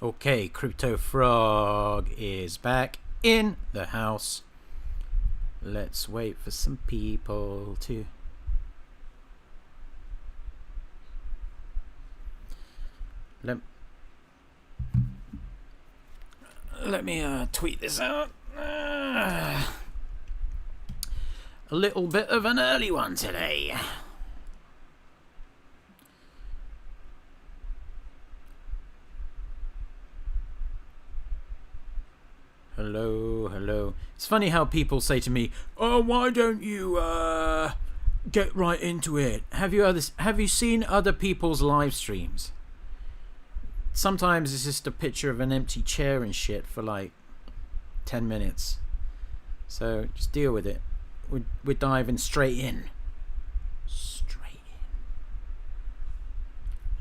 Okay, Crypto Frog is back in the house. Let's wait for some people to... Let me tweet this out. A little bit of an early one today. Hello, hello. It's funny how people say to me, "Oh, why don't you get right into it? Have you seen other people's live streams?" Sometimes it's just a picture of an empty chair and shit for like 10 minutes. So just deal with it. We're diving straight in. Straight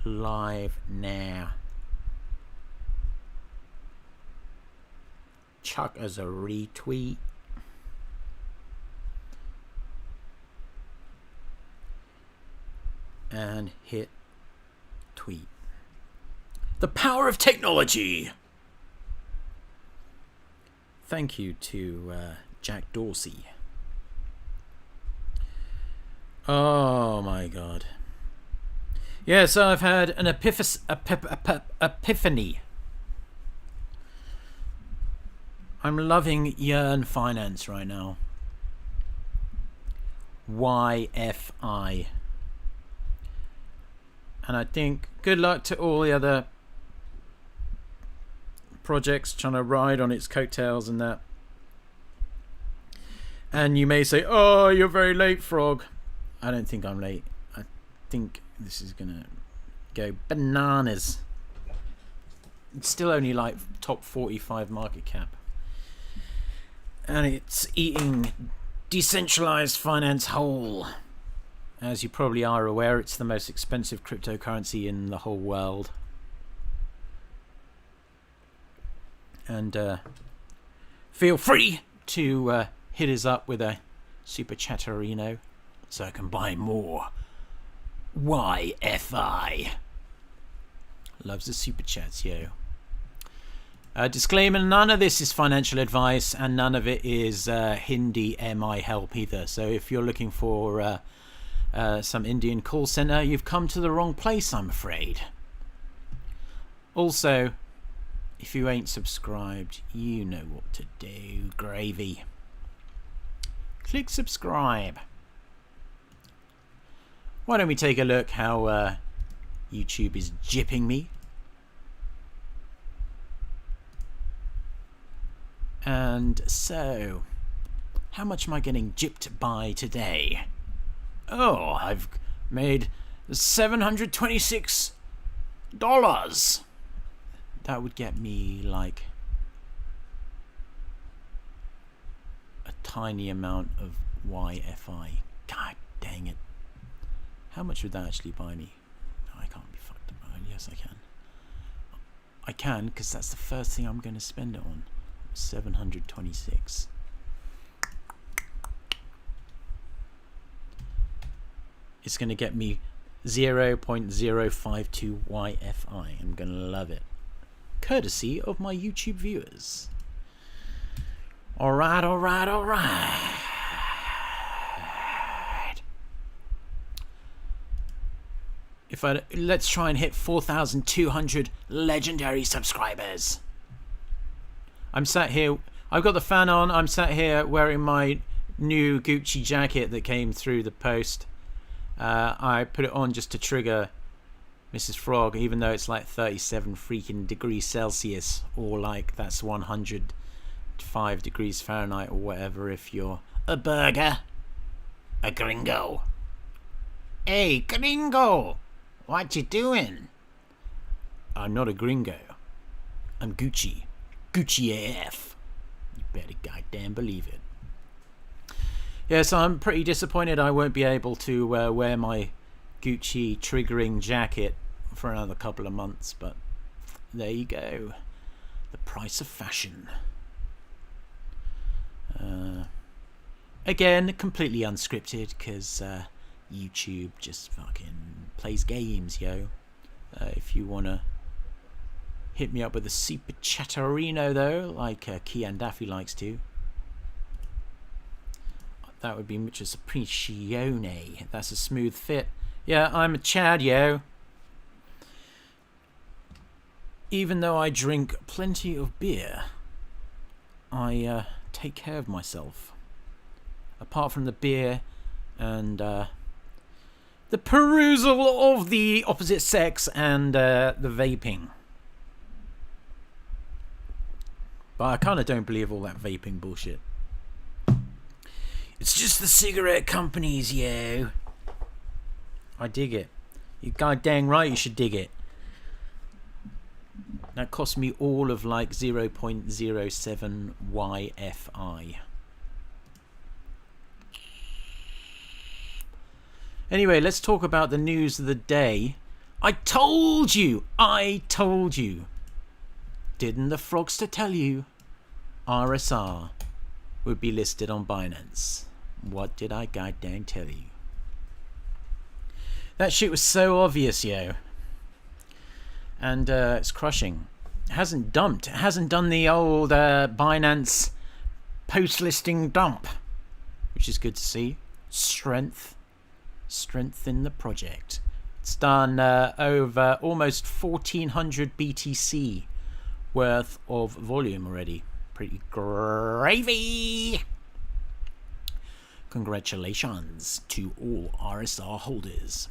in. Live now. Chuck as a retweet. And hit tweet. The power of technology. Thank you to Jack Dorsey. Oh my god. Yeah, so I've had an epiphany. I'm loving YEARN.FINANCE right now. YFI. And I think good luck to all the other projects trying to ride on its coattails and that. And you may say, "Oh, you're very late, Frog." I don't think I'm late. I think this is gonna go bananas. It's still only like top 45 market cap. And it's eating decentralized finance whole. As you probably are aware, it's the most expensive cryptocurrency in the whole world. And feel free to hit us up with a super chatterino so I can buy more YFI. Loves the super chats, yo. Disclaimer, none of this is financial advice and none of it is Hindi MI help either. So if you're looking for some Indian call center, you've come to the wrong place, I'm afraid. Also, if you ain't subscribed, you know what to do, gravy. Click subscribe. Why don't we take a look how YouTube is jipping me. And so, how much am I getting gypped by today? Oh, I've made $726. That would get me like a tiny amount of YFI. God dang it. How much would that actually buy me? No, I can't be fucked about it. Yes, I can. I can, because that's the first thing I'm going to spend it on. 726. It's going to get me 0.052 YFI. I'm going to love it. Courtesy of my YouTube viewers. Alright, alright, alright. Let's try and hit 4,200 legendary subscribers. I'm sat here, I've got the fan on, I'm sat here wearing my new Gucci jacket that came through the post. I put it on just to trigger Mrs. Frog, even though it's like 37 freaking degrees Celsius, or like that's 105 degrees Fahrenheit or whatever if you're a burger, a gringo. Hey, gringo, what you doing? I'm not a gringo. I'm Gucci. Gucci AF. You better goddamn believe it. Yes, I'm pretty disappointed I won't be able to wear my Gucci triggering jacket for another couple of months, but there you go. The price of fashion. Again, completely unscripted, because YouTube just fucking plays games, yo. If you want to hit me up with a super chatterino though, like Kian Daffy likes to. That would be mucho apprecione. That's a smooth fit. Yeah, I'm a Chad, yo. Even though I drink plenty of beer, I take care of myself. Apart from the beer and the perusal of the opposite sex and the vaping. But I kind of don't believe all that vaping bullshit. It's just the cigarette companies, yo. I dig it. You're goddamn right you should dig it. That cost me all of like 0.07 YFI. Anyway, let's talk about the news of the day. I told you! I told you! Didn't the Frogster tell you? RSR would be listed on Binance. What did I goddamn tell you? That shit was so obvious, yo. And it's crushing. It hasn't dumped. It hasn't done the old Binance post-listing dump, which is good to see. Strength in the project. It's done over almost 1,400 BTC worth of volume already. Pretty gravy. Congratulations to all RSR holders.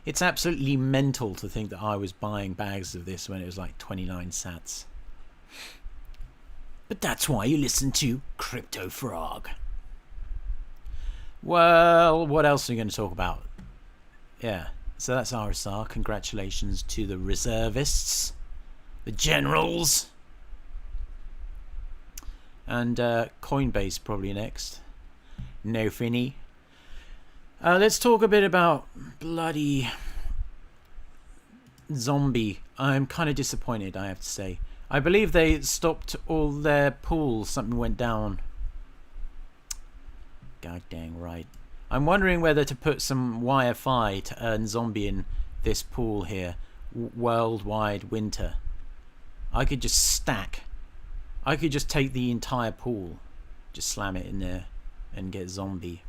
It's absolutely mental to think that I was buying bags of this when it was like 29 sats. But that's why you listen to Crypto Frog. Well, what else are we going to talk about? Yeah, so that's RSR. Congratulations to the reservists, the generals, and Coinbase probably next. No Finny. Let's talk a bit about bloody Zombie. I'm kind of disappointed, I have to say. I believe they stopped all their pools. Something went down. God dang right. I'm wondering whether to put some YFI to earn Zombie in this pool here. Worldwide winter. I could just stack. I could just take the entire pool. Just slam it in there and get Zombie.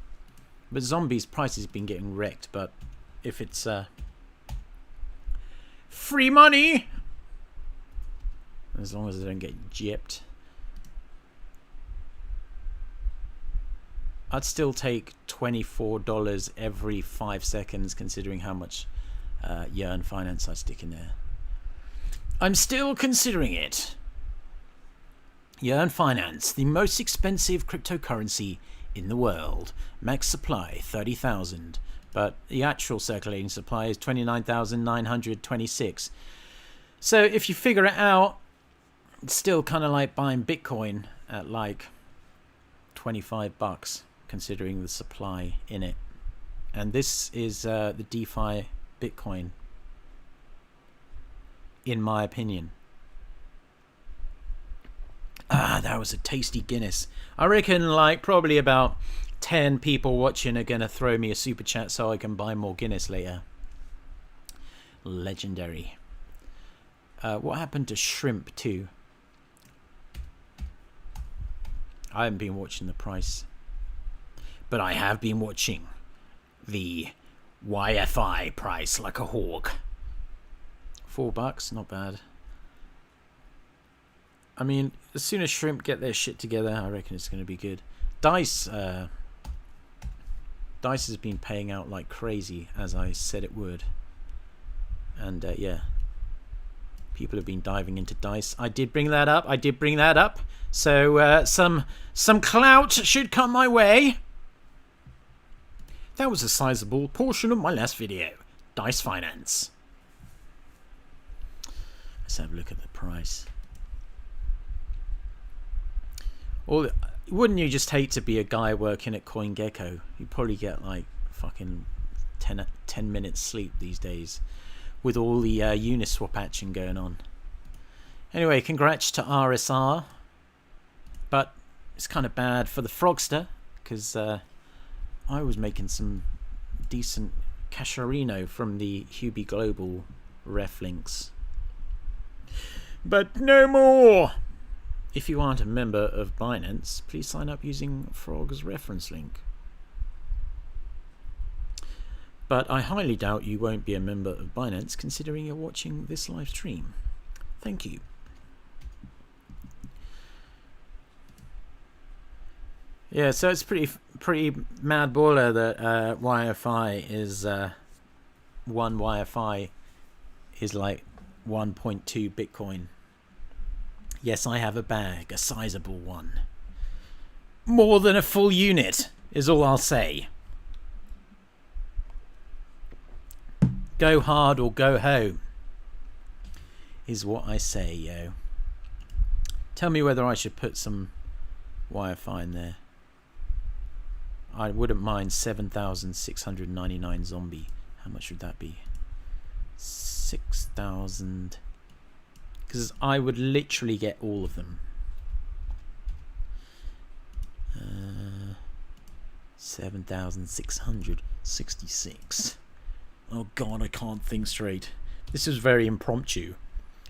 But Zombie's price has been getting wrecked. But if it's free money, as long as I don't get gypped, I'd still take $24 every 5 seconds, considering how much YEARN.FINANCE I stick in there. I'm still considering it. YEARN.FINANCE, the most expensive cryptocurrency in the world. Max supply 30,000, but the actual circulating supply is 29,926. So if you figure it out, it's still kind of like buying Bitcoin at like 25 bucks, considering the supply in it. And this is the DeFi Bitcoin, in my opinion. That was a tasty Guinness. I reckon like probably about 10 people watching are gonna throw me a super chat so I can buy more Guinness later. Legendary. What happened to shrimp too? I haven't been watching the price, but I have been watching the YFI price like a hawk. $4, not bad. I mean, as soon as shrimp get their shit together, I reckon it's going to be good. Dice has been paying out like crazy, as I said it would. And yeah, people have been diving into Dice. I did bring that up. So some clout should come my way. That was a sizable portion of my last video. Dice Finance. Let's have a look at the price. Or wouldn't you just hate to be a guy working at CoinGecko? You'd probably get like fucking 10 minutes sleep these days with all the Uniswap action going on. Anyway, congrats to RSR. But it's kind of bad for the Frogster, because I was making some decent casharino from the Hubie Global ref links. But no more! If you aren't a member of Binance, please sign up using Frog's reference link. But I highly doubt you won't be a member of Binance considering you're watching this live stream. Thank you. Yeah, so it's pretty mad baller that YFI is one YFI is like 1.2 Bitcoin. Yes, I have a bag, a sizable one. More than a full unit is all I'll say. Go hard or go home is what I say, yo. Tell me whether I should put some YFI in there. I wouldn't mind 7,699 zombie. How much would that be? 6,000. Because I would literally get all of them. 7,666. Oh god, I can't think straight. This is very impromptu.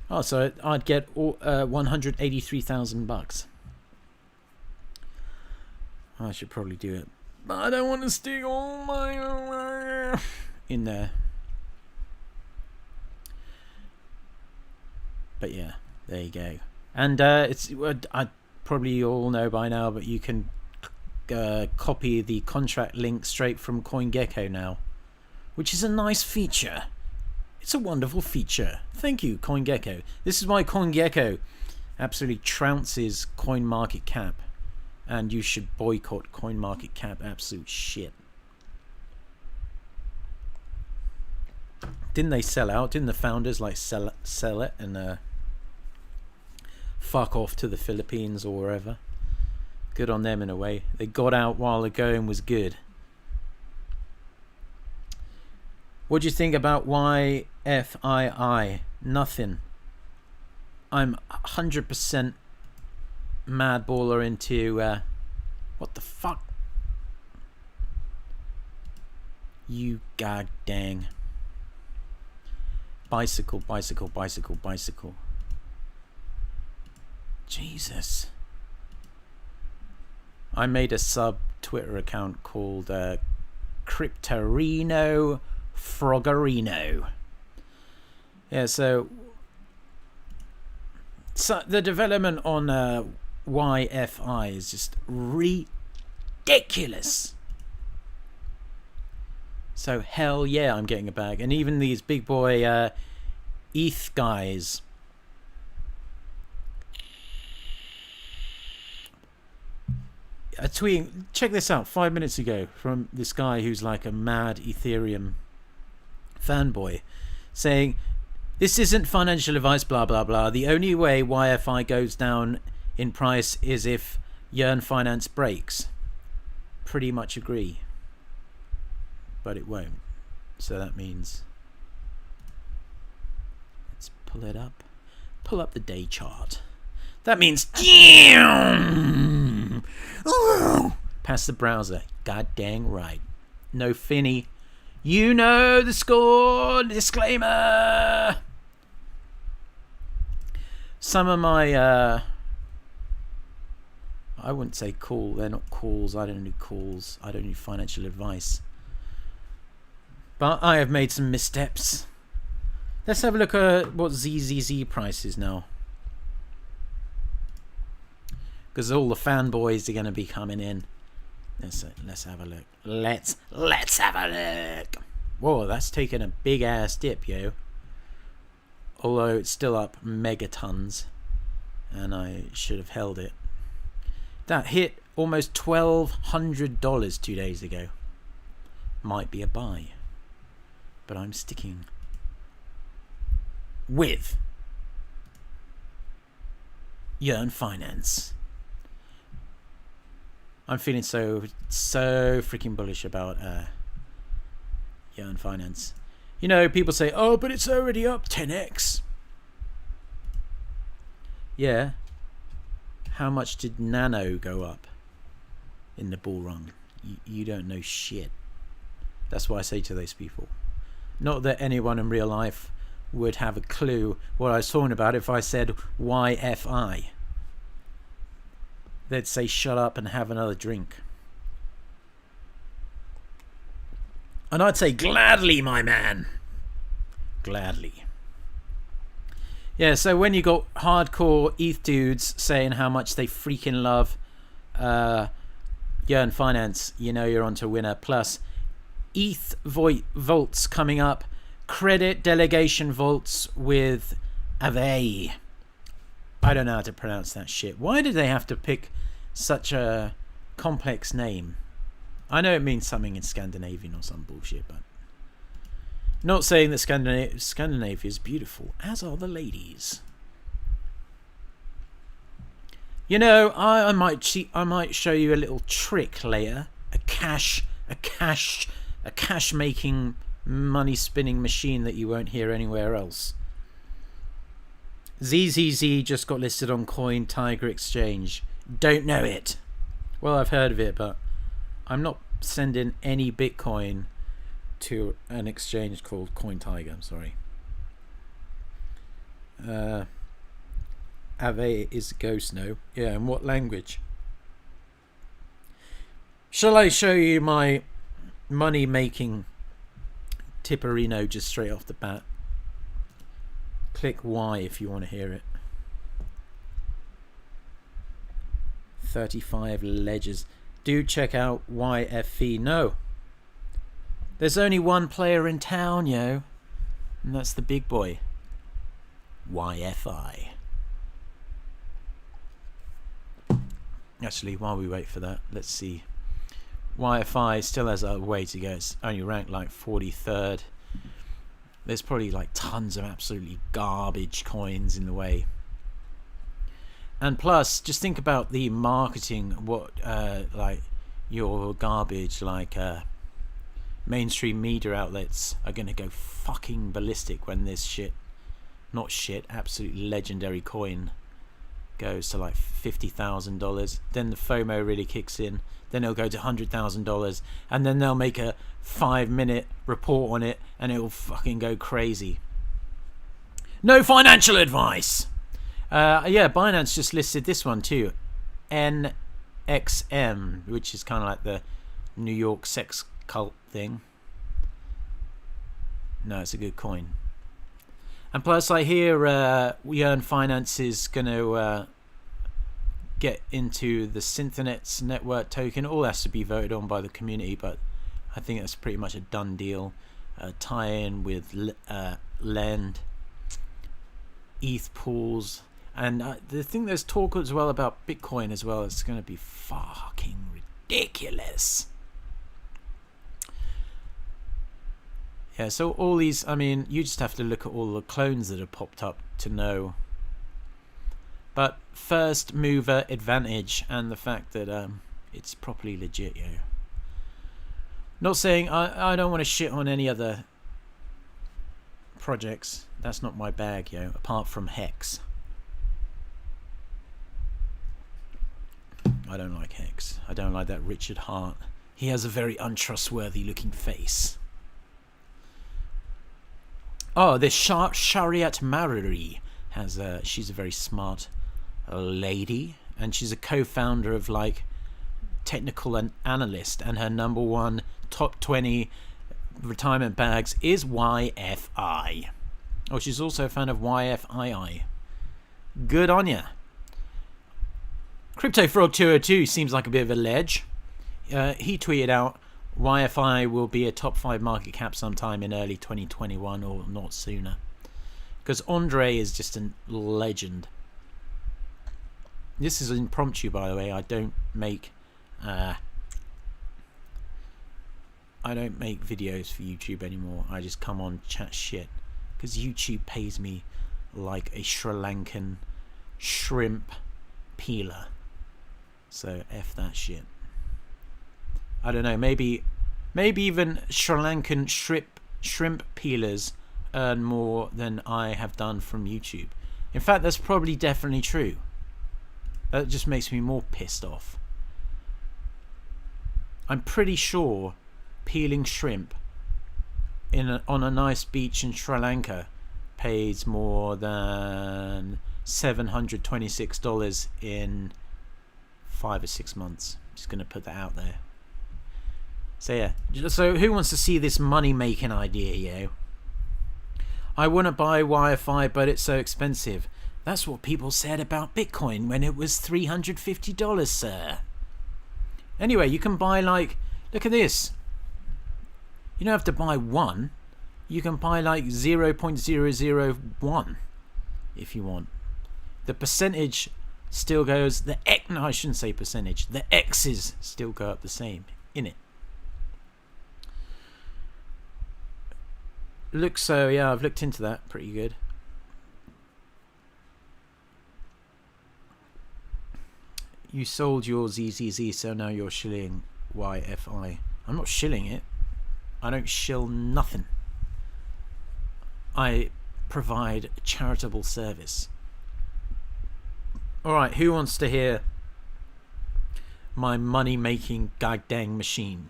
Oh, so I'd get all, 183,000 bucks. I should probably do it, but I don't want to stick all my in there. But yeah, there you go. And it's I probably all know by now, but you can copy the contract link straight from CoinGecko now, which is a nice feature. It's a wonderful feature. Thank you, CoinGecko. This is why CoinGecko absolutely trounces CoinMarketCap, and you should boycott CoinMarketCap. Absolute shit. Didn't they sell out? Didn't the founders like sell it and fuck off to the Philippines or wherever? Good on them in a way. They got out while the going was good. What do you think about YFI? Nothing. I'm 100% mad baller into what the fuck? You god dang. Bicycle. Jesus. I made a sub Twitter account called Cryptorino Froggerino. Yeah, so the development on YFI is just ridiculous. So hell yeah, I'm getting a bag. And even these big boy ETH guys, a tweet, check this out, 5 minutes ago from this guy who's like a mad Ethereum fanboy, saying this isn't financial advice, blah blah blah. The only way YFI goes down in price is if YEARN.FINANCE breaks. Pretty much agree, but it won't. So that means, let's pull it up. Pull up the day chart. That means past the browser. God dang right. No Finny. You know the score. Disclaimer. Some of my I wouldn't say call. They're not calls. I don't do calls. I don't do financial advice. But I have made some missteps. Let's have a look at what ZZZ price is now, because all the fanboys are going to be coming in. Let's have a look. Let's have a look. Whoa, that's taken a big ass dip, yo. Although it's still up megatons, and I should have held it. That hit almost $1,200 2 days ago. Might be a buy, but I'm sticking with YEARN.FINANCE. I'm feeling so freaking bullish about YEARN.FINANCE. You know, people say, oh, but it's already up 10x. Yeah. How much did Nano go up in the bull run? You don't know shit. That's what I say to those people. Not that anyone in real life would have a clue what I was talking about if I said YFI. They'd say shut up and have another drink. And I'd say gladly, my man. Gladly. Yeah, so when you got hardcore ETH dudes saying how much they freaking love YEARN.FINANCE, you know you're onto a winner. Plus, ETH vaults coming up. Credit delegation vaults with YFI. I don't know how to pronounce that shit. Why did they have to pick such a complex name? I know it means something in Scandinavian or some bullshit, but not saying that Scandinavia is beautiful, as are the ladies. You know, I might show you a little trick later. A cash making, money spinning machine that you won't hear anywhere else. ZZZ just got listed on Coin Tiger Exchange. Don't know it. Well, I've heard of it, but I'm not sending any Bitcoin to an exchange called Coin Tiger. I'm sorry. Ave is ghost, no. Yeah, in what language? Shall I show you my money making tipperino just straight off the bat? Click Y if you want to hear it. 35 ledgers. Do check out YFI. No. There's only one player in town, yo. And that's the big boy. YFI. Actually, while we wait for that, let's see. YFI still has a way to go. It's only ranked like 43rd. There's probably like tons of absolutely garbage coins in the way. And plus, just think about the marketing. What like your garbage, like mainstream media outlets are going to go fucking ballistic when this shit, not shit, absolutely legendary coin goes to like $50,000. Then the FOMO really kicks in. Then it'll go to $100,000, and then they'll make a 5-minute report on it, and it'll fucking go crazy. No financial advice. Yeah, Binance just listed this one too, NXM, which is kind of like the New York sex cult thing. No, it's a good coin. And plus, I hear YEARN.FINANCE is going to get into the Synthinets network token. All has to be voted on by the community, but I think that's pretty much a done deal. Tie in with Lend, ETH pools, and I think there's talk as well about Bitcoin as well. It's going to be fucking ridiculous. Yeah, so all these, I mean, you just have to look at all the clones that have popped up to know. But first mover advantage and the fact that it's properly legit, yo. Not saying I don't want to shit on any other projects. That's not my bag, yo, apart from Hex. I don't like Hex. I don't like that Richard Hart. He has a very untrustworthy looking face. Oh, this Shariat Marari has she's a very smart lady, and she's a co-founder of like Technical Analyst, and her #1 top 20 retirement bags is YFI. Oh, she's also a fan of YFII. Good on ya. CryptoFrog202 seems like a bit of a ledge. He tweeted out, YFI will be a top 5 market cap sometime in early 2021 or not sooner. Because Andre is just a legend. This is impromptu, by the way. I don't make videos for YouTube anymore. I just come on, chat shit, because YouTube pays me like a Sri Lankan shrimp peeler. So F that shit. I don't know, maybe even Sri Lankan shrimp peelers earn more than I have done from YouTube. In fact, that's probably definitely true. That just makes me more pissed off. I'm pretty sure peeling shrimp on a nice beach in Sri Lanka pays more than $726 in 5 or 6 months. Just going to put that out there. So yeah, so who wants to see this money making idea, yo? I want to buy YFI, but it's so expensive. That's what people said about Bitcoin when it was $350, sir. Anyway, you can buy, like, look at this. You don't have to buy one. You can buy like 0.001 if you want. The percentage still goes, no, I shouldn't say percentage. The X's still go up the same in it. Looks so, yeah, I've looked into that. Pretty good. You sold your ZZZ, so now you're shilling YFI. I'm not shilling it. I don't shill nothing. I provide charitable service. Alright, who wants to hear my money-making goddamn machine?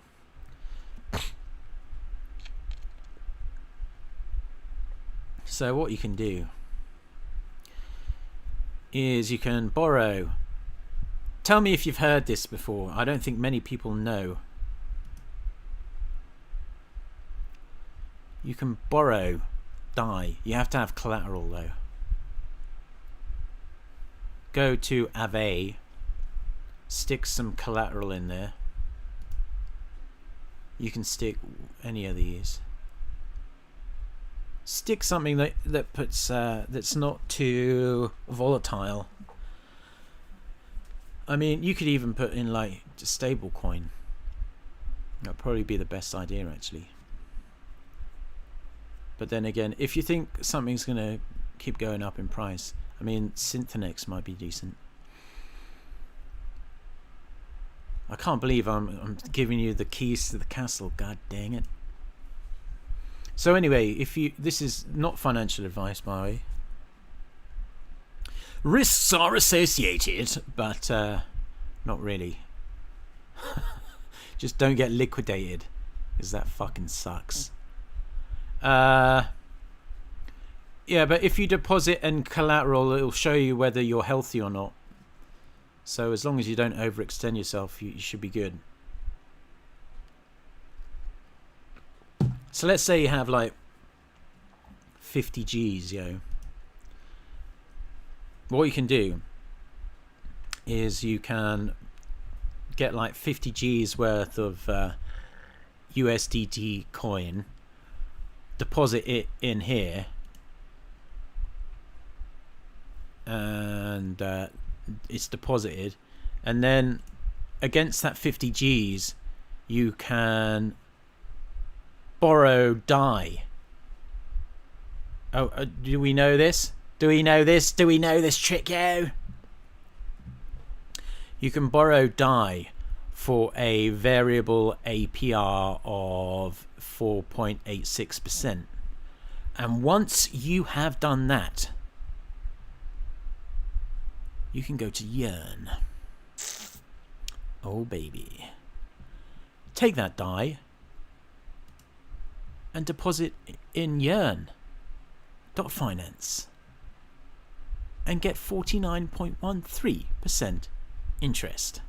So what you can do is you can borrow. Tell me if you've heard this before. I don't think many people know. You can borrow DAI. You have to have collateral though. Go to Aave, stick some collateral in there. You can stick any of these. Stick something that puts that's not too volatile. I mean, you could even put in like a stable coin. That'd probably be the best idea actually. But then again, if you think something's gonna keep going up in price, I mean, Synthenex might be decent. I can't believe I'm giving you the keys to the castle. God dang it. So anyway, this is not financial advice, by the way. Risks are associated, but not really. Just don't get liquidated, because that fucking sucks. Yeah, but if you deposit and collateral, it'll show you whether you're healthy or not. So as long as you don't overextend yourself, you should be good. So let's say you have like 50 G's, yo. What you can do is you can get like 50 G's worth of USDT coin, deposit it in here, and it's deposited, and then against that 50 G's you can borrow DAI. Oh, do we know this? Do we know this? Do we know this trick, yo? You can borrow DAI for a variable APR of 4.86%. And once you have done that, you can go to YEARN. Oh, baby. Take that DAI and deposit in YEARN.FINANCE and get 49.13% interest.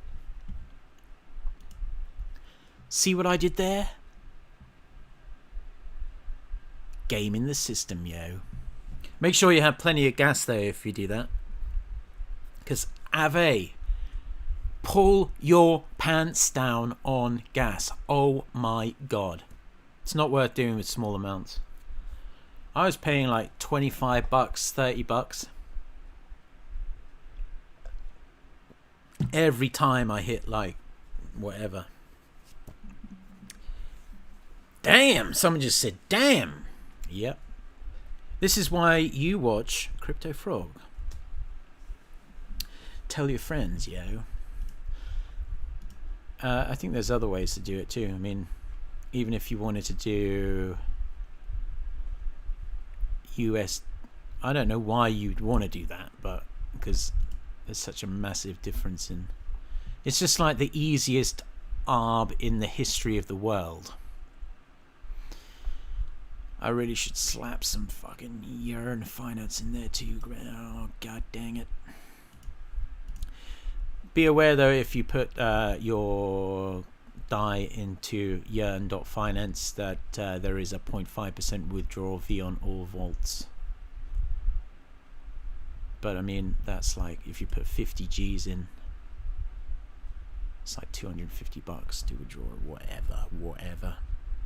See what I did there? Game in the system, yo. Make sure you have plenty of gas though if you do that, because Aave, pull your pants down on gas. Oh my god, it's not worth doing with small amounts. I was paying like 25 bucks, 30 bucks every time I hit like whatever. Damn, someone just said damn. Yep. This is why you watch Crypto Frog. Tell your friends, yo. I think there's other ways to do it too. I mean, even if you wanted to do US, I don't know why you'd want to do that, but because there's such a massive difference in. It's just like the easiest ARB in the history of the world. I really should slap some fucking YEARN.FINANCE in there too. Oh, god dang it. Be aware though, if you put your DAI into YEARN.FINANCE, that there is a 0.5% withdrawal fee on all vaults. But I mean, that's like if you put 50 G's in, it's like $250 to withdraw, or whatever.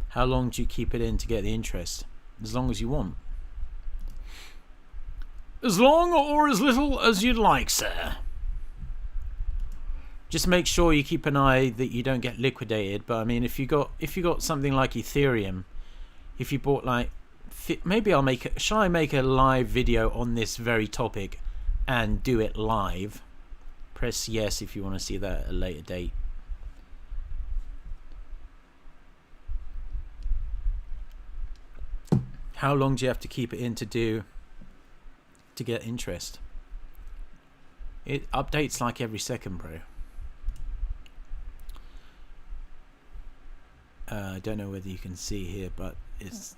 How long do you keep it in to get the interest? As long as you want. As long or as little as you'd like, sir. Just make sure you keep an eye that you don't get liquidated. But I mean, if you got something like Ethereum, if you bought like, maybe I'll make shall I make a live video on this very topic and do it live? Press yes if you want to see that at a later date. How long do you have to keep it in to get interest? It updates like every second, bro. I don't know whether you can see here, but it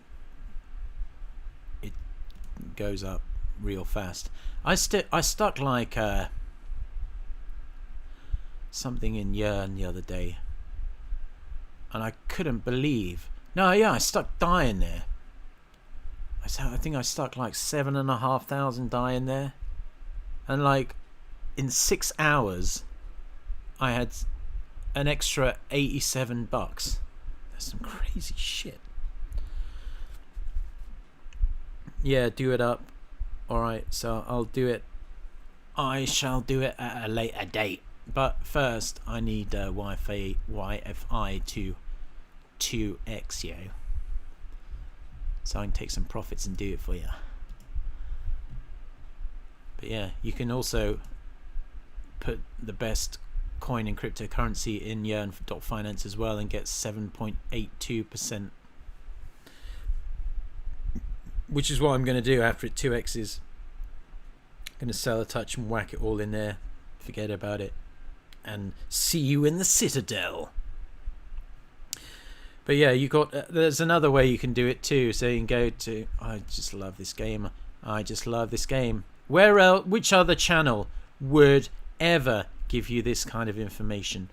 goes up real fast. I stuck like something in Yearn the other day, and I couldn't believe. No, yeah, I stuck DAI in there. I think I stuck like 7,500 DAI in there, and like in 6 hours I had an extra $87. That's some crazy shit. Yeah, do it up. Alright, so I'll do it. I shall do it at a later date, but first I need YFI to 2x, yo. So I can take some profits and do it for you. But yeah, you can also put the best coin in cryptocurrency in YEARN.FINANCE as well and get 7.82%. Which is what I'm going to do after it 2x's. I'm going to sell a touch and whack it all in there. Forget about it. And see you in the Citadel. But yeah, you got. There's another way you can do it too. So you can go to. I just love this game. I just love this game. Where else? Which other channel would ever give you this kind of information?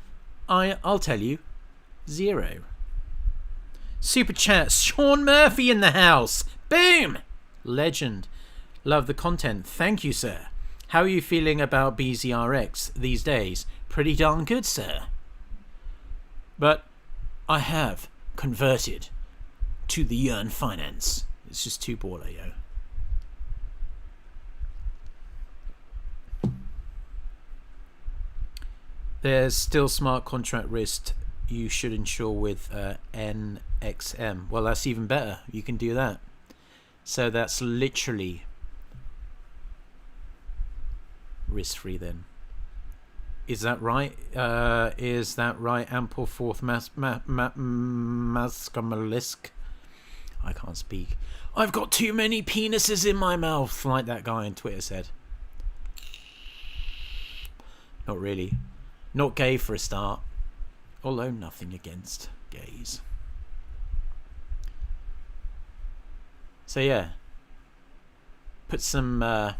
I'll tell you, zero. Super chat. Sean Murphy in the house. Boom. Legend. Love the content. Thank you, sir. How are you feeling about BZRX these days? Pretty darn good, sir. But I have converted to the YEARN.FINANCE. It's just too baller, yo. There's still smart contract risk you should insure with NXM. Well, that's even better. You can do that. So that's literally risk-free then. Is that right? Is that right? Ample fourth mascamalisk. I can't speak. I've got too many penises in my mouth, like that guy on Twitter said. Not really. Not gay for a start. Although nothing against gays. So yeah. Put some I've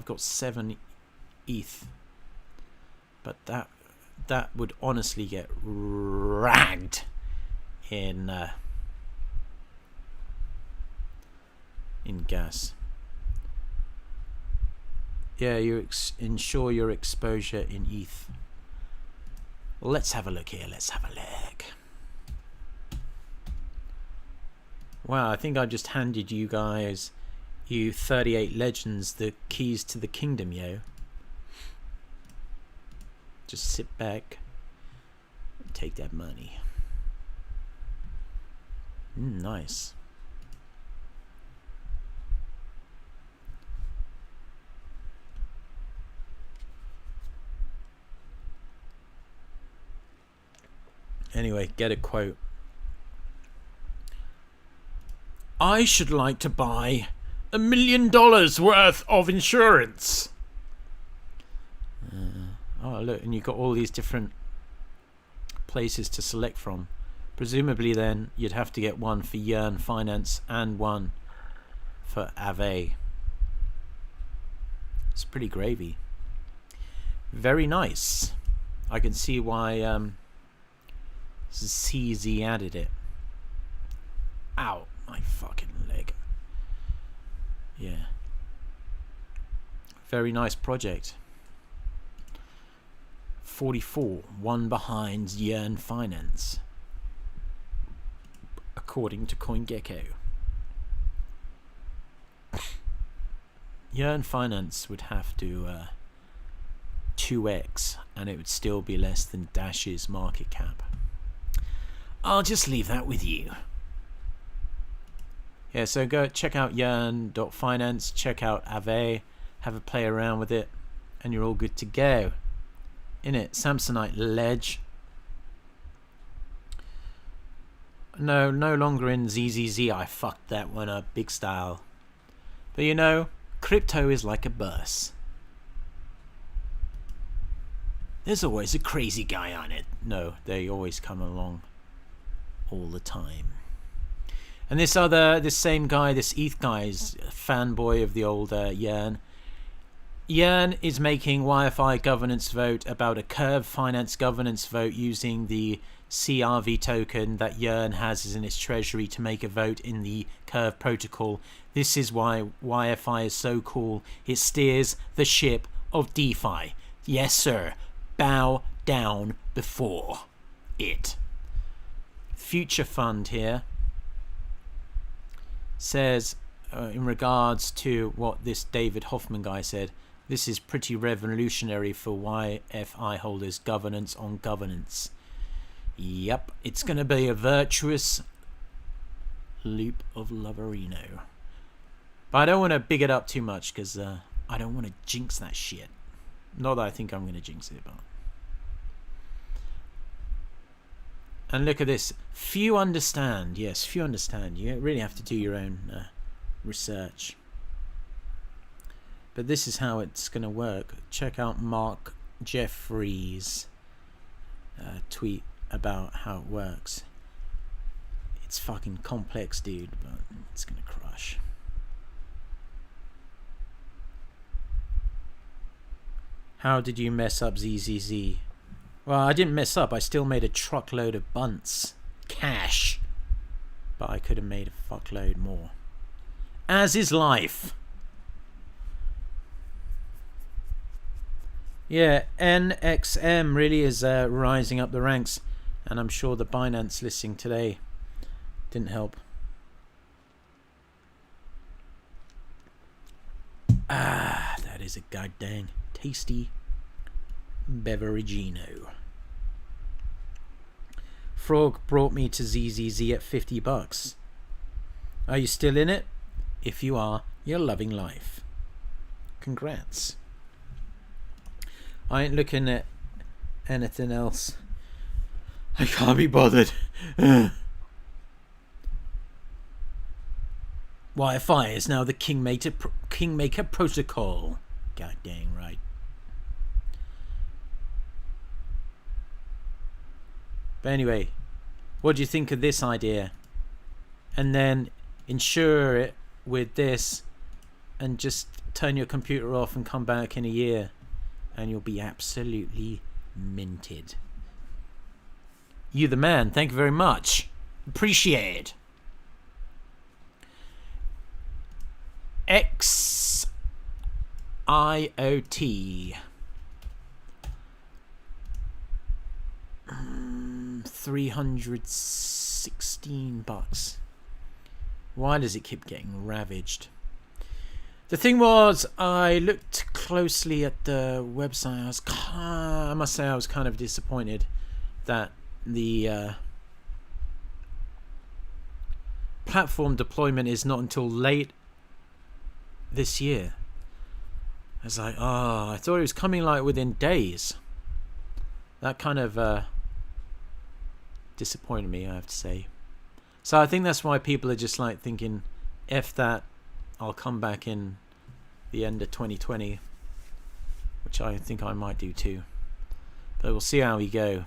got 7 ETH. But that would honestly get ragged in gas. Yeah, you ensure your exposure in ETH. Let's have a look here. Let's have a look. Wow, I think I just handed you guys, you 38 legends, the keys to the kingdom, yo. Just sit back and take that money. Nice. Anyway, get a quote. I should like to buy $1 million worth of insurance. Oh look, and you've got all these different places to select from. Presumably then you'd have to get one for YEARN.FINANCE and one for AVE. It's pretty gravy. Very nice. I can see why CZ added it. Ow, my fucking leg. Yeah. Very nice project. 44, one behind YEARN.FINANCE, according to CoinGecko. YEARN.FINANCE would have to 2x, and it would still be less than Dash's market cap. I'll just leave that with you. Yeah, so go check out YEARN.FINANCE, check out AVE, have a play around with it, and you're all good to go. Innit? Samsonite ledge. No longer in ZZZ. I fucked that one up big style. But you know, crypto is like a bus. There's always a crazy guy on it. No, they always come along all the time. And this same guy, this ETH guy, is a fanboy of the old YEARN. YEARN is making YFI governance vote about a Curve finance governance vote using the CRV token that YEARN has in its treasury to make a vote in the Curve protocol. This is why YFI is so cool. It steers the ship of DeFi. Yes, sir. Bow down before it. Future Fund here says, in regards to what this David Hoffman guy said, this is pretty revolutionary for YFI holders. Governance on governance. Yep, it's going to be a virtuous loop of Loverino. But I don't want to big it up too much because I don't want to jinx that shit. Not that I think I'm going to jinx it, but... And look at this. Few understand. Yes, few understand. You really have to do your own research. But this is how it's going to work. Check out Mark Jeffries' tweet about how it works. It's fucking complex, dude, but it's going to crush. How did you mess up ZZZ? Well, I didn't mess up. I still made a truckload of bunts. Cash. But I could have made a fuckload more. As is life. Yeah, NXM really is rising up the ranks. And I'm sure the Binance listing today didn't help. Ah, that is a goddamn tasty beveragino. Frog brought me to ZZZ at $50. Are you still in it? If you are, you're loving life. Congrats. I ain't looking at anything else. I can't be bothered. YFI is now the Kingmaker protocol. God dang right. But anyway, what do you think of this idea? And then insure it with this and just turn your computer off and come back in a year and you'll be absolutely minted. You the man. Thank you very much. Appreciate it. XIOT. 316 bucks. Why does it keep getting ravaged? The thing was, I looked closely at the website. I must say I was kind of disappointed that the platform deployment is not until late this year. I was like, oh, I thought it was coming like within days. That kind of disappointed me, I have to say. So I think that's why people are just like thinking, F that, I'll come back in the end of 2020, which I think I might do too. But we'll see how we go.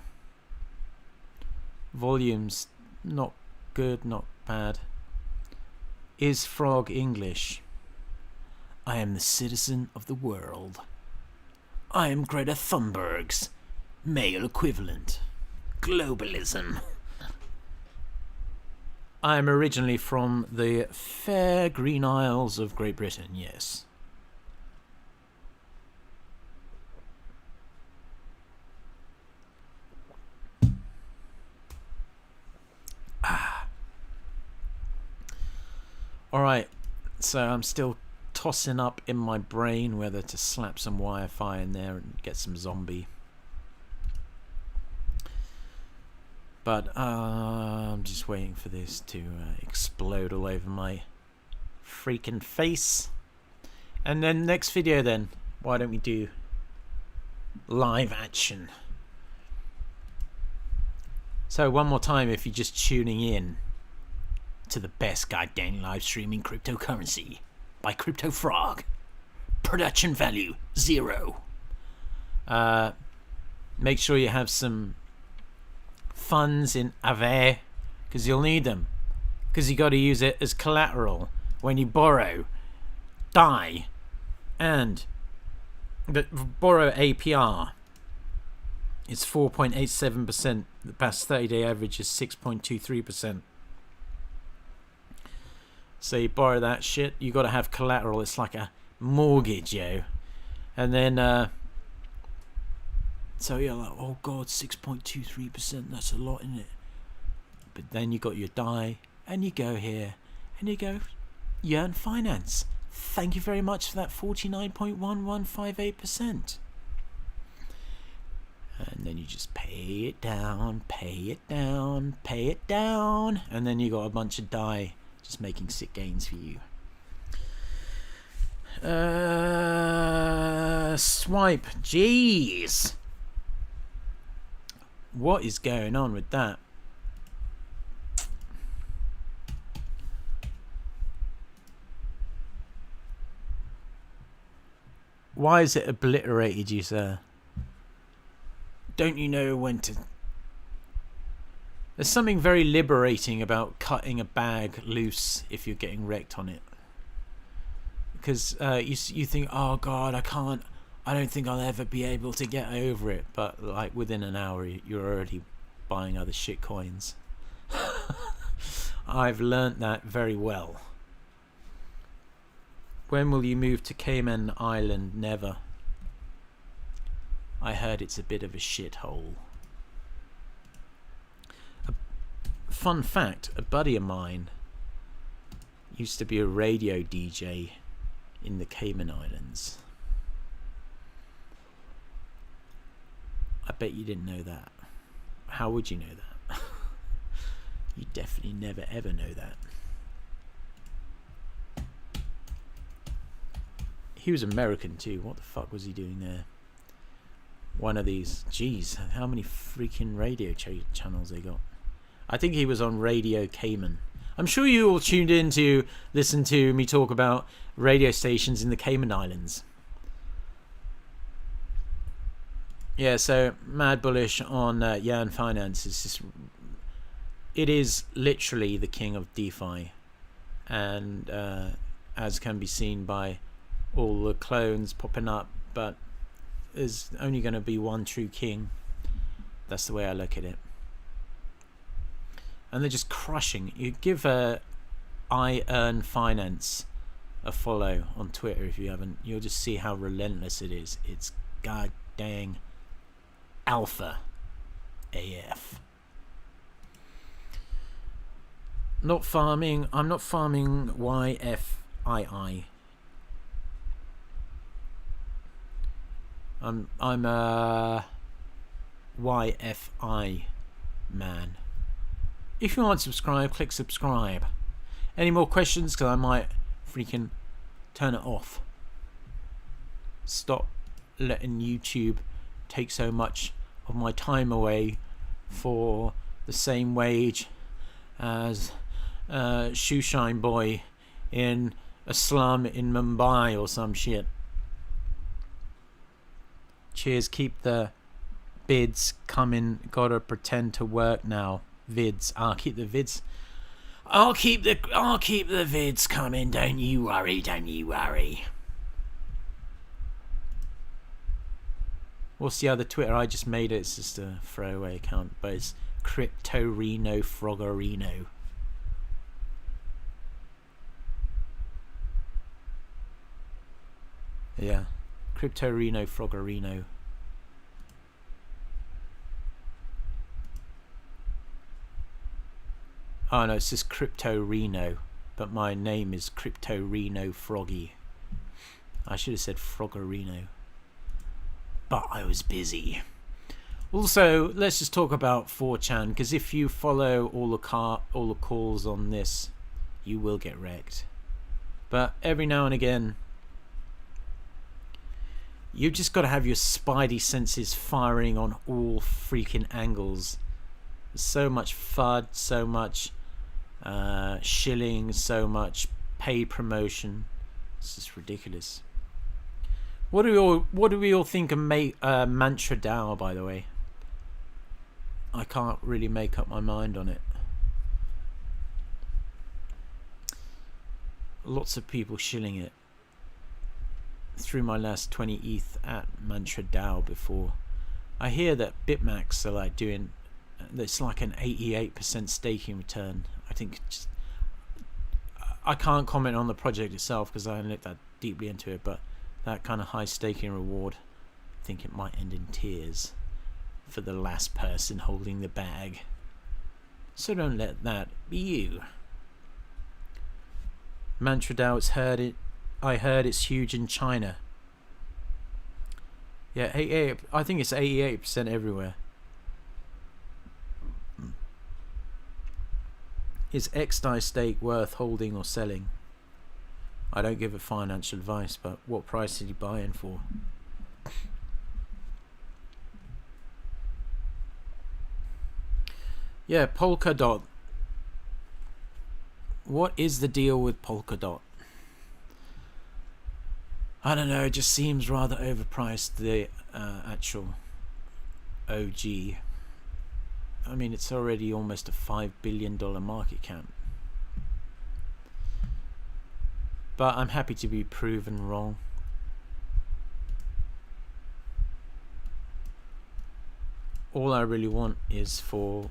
Volumes Not good, not bad. Is frog English? I am the citizen of the world. I am Greta Thunberg's male equivalent. Globalism. I am originally from the fair green isles of Great Britain, yes. Alright, so I'm still tossing up in my brain whether to slap some YFI in there and get some zombie. But I'm just waiting for this to explode all over my freaking face. And then next video then, why don't we do live action? So one more time, if you're just tuning in to the best goddamn live streaming cryptocurrency by Crypto Frog. Production value 0. Make sure you have some funds in Aave, because you'll need them, because you got to use it as collateral when you borrow, DAI, and the borrow APR. It's 4.87%. The past 30-day average is 6.23%. So you borrow that shit, you got to have collateral. It's like a mortgage, yo. And then, so you're like, oh god, 6.23%, that's a lot, isn't it? But then you got your DAI, and you go here, and you go, YEARN.FINANCE. Thank you very much for that 49.1158%. And then you just pay it down, pay it down, pay it down, and then you got a bunch of DAI just making sick gains for you. Swipe, jeez, what is going on with that? Why is it obliterated you, sir? Don't you know when to... There's something very liberating about cutting a bag loose if you're getting wrecked on it. Because you think, oh god, I don't think I'll ever be able to get over it. But like within an hour, you're already buying other shit coins. I've learnt that very well. When will you move to Cayman Island? Never. I heard it's a bit of a shithole. Fun fact, a buddy of mine used to be a radio DJ in the Cayman Islands. I bet you didn't know that. How would you know that? You definitely never ever know that. He was American too. What the fuck was he doing there? One of these. Jeez, how many freaking radio channels they got? I think he was on Radio Cayman. I'm sure you all tuned in to listen to me talk about radio stations in the Cayman Islands. Yeah, so mad bullish on YEARN.FINANCE. It's just, it is literally the king of DeFi, and as can be seen by all the clones popping up, but there's only going to be one true king. That's the way I look at it. And they're just crushing. You give YEARN.FINANCE a follow on Twitter if you haven't. You'll just see how relentless it is. It's god dang alpha AF. Not farming. I'm not farming YFI. I'm a YFI man. If you want to subscribe, click subscribe. Any more questions? Because I might freaking turn it off. Stop letting YouTube take so much of my time away for the same wage as a shoeshine boy in a slum in Mumbai or some shit. Cheers, keep the bids coming. Gotta pretend to work now. vids. I'll keep the vids. I'll keep the vids coming. Don't you worry. Don't you worry. What's the other Twitter? I just made it. It's just a throwaway account, but it's Crypto Reno Froggerino. Yeah, Crypto Reno Froggerino. Oh no, it's just Crypto Reno, but my name is Crypto Reno Froggy. I should have said Froggerino, but I was busy. Also, let's just talk about 4chan, because if you follow all the calls on this, you will get wrecked. But every now and again, you just got to have your spidey senses firing on all freaking angles. There's so much FUD, so much shilling, so much paid promotion. It's just ridiculous. What do we all think of Mantra DAO, by the way? I can't really make up my mind on it. Lots of people shilling it. Threw my last 20 ETH at Mantra DAO before. I hear that Bitmax are like doing, it's like an 88% staking return. I think I can't comment on the project itself because I haven't looked that deeply into it, but that kind of high staking reward, I think it might end in tears for the last person holding the bag. So don't let that be you. Mantra DAO, I heard it's huge in China. Yeah, I think it's 88% everywhere. Is XDAI stake worth holding or selling? I don't give a financial advice, but what price did you buy in for? Yeah, Polkadot. What is the deal with Polkadot? I don't know, it just seems rather overpriced, the actual OG. I mean, it's already almost a $5 billion market cap. But I'm happy to be proven wrong. All I really want is for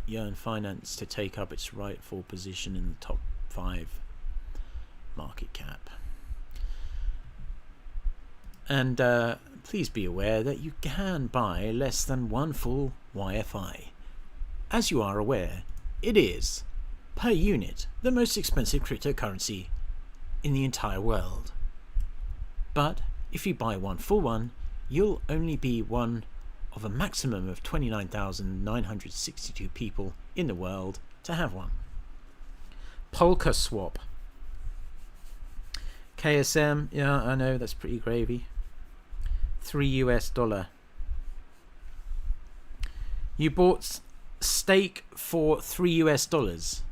YEARN.FINANCE to take up its rightful position in the top 5 market cap. And please be aware that you can buy less than one full YFI. As you are aware, it is, per unit, the most expensive cryptocurrency in the entire world. But if you buy one full one, you'll only be one of a maximum of 29,962 people in the world to have one. Polka swap. KSM, yeah, I know, that's pretty gravy. $3. You bought stake for $3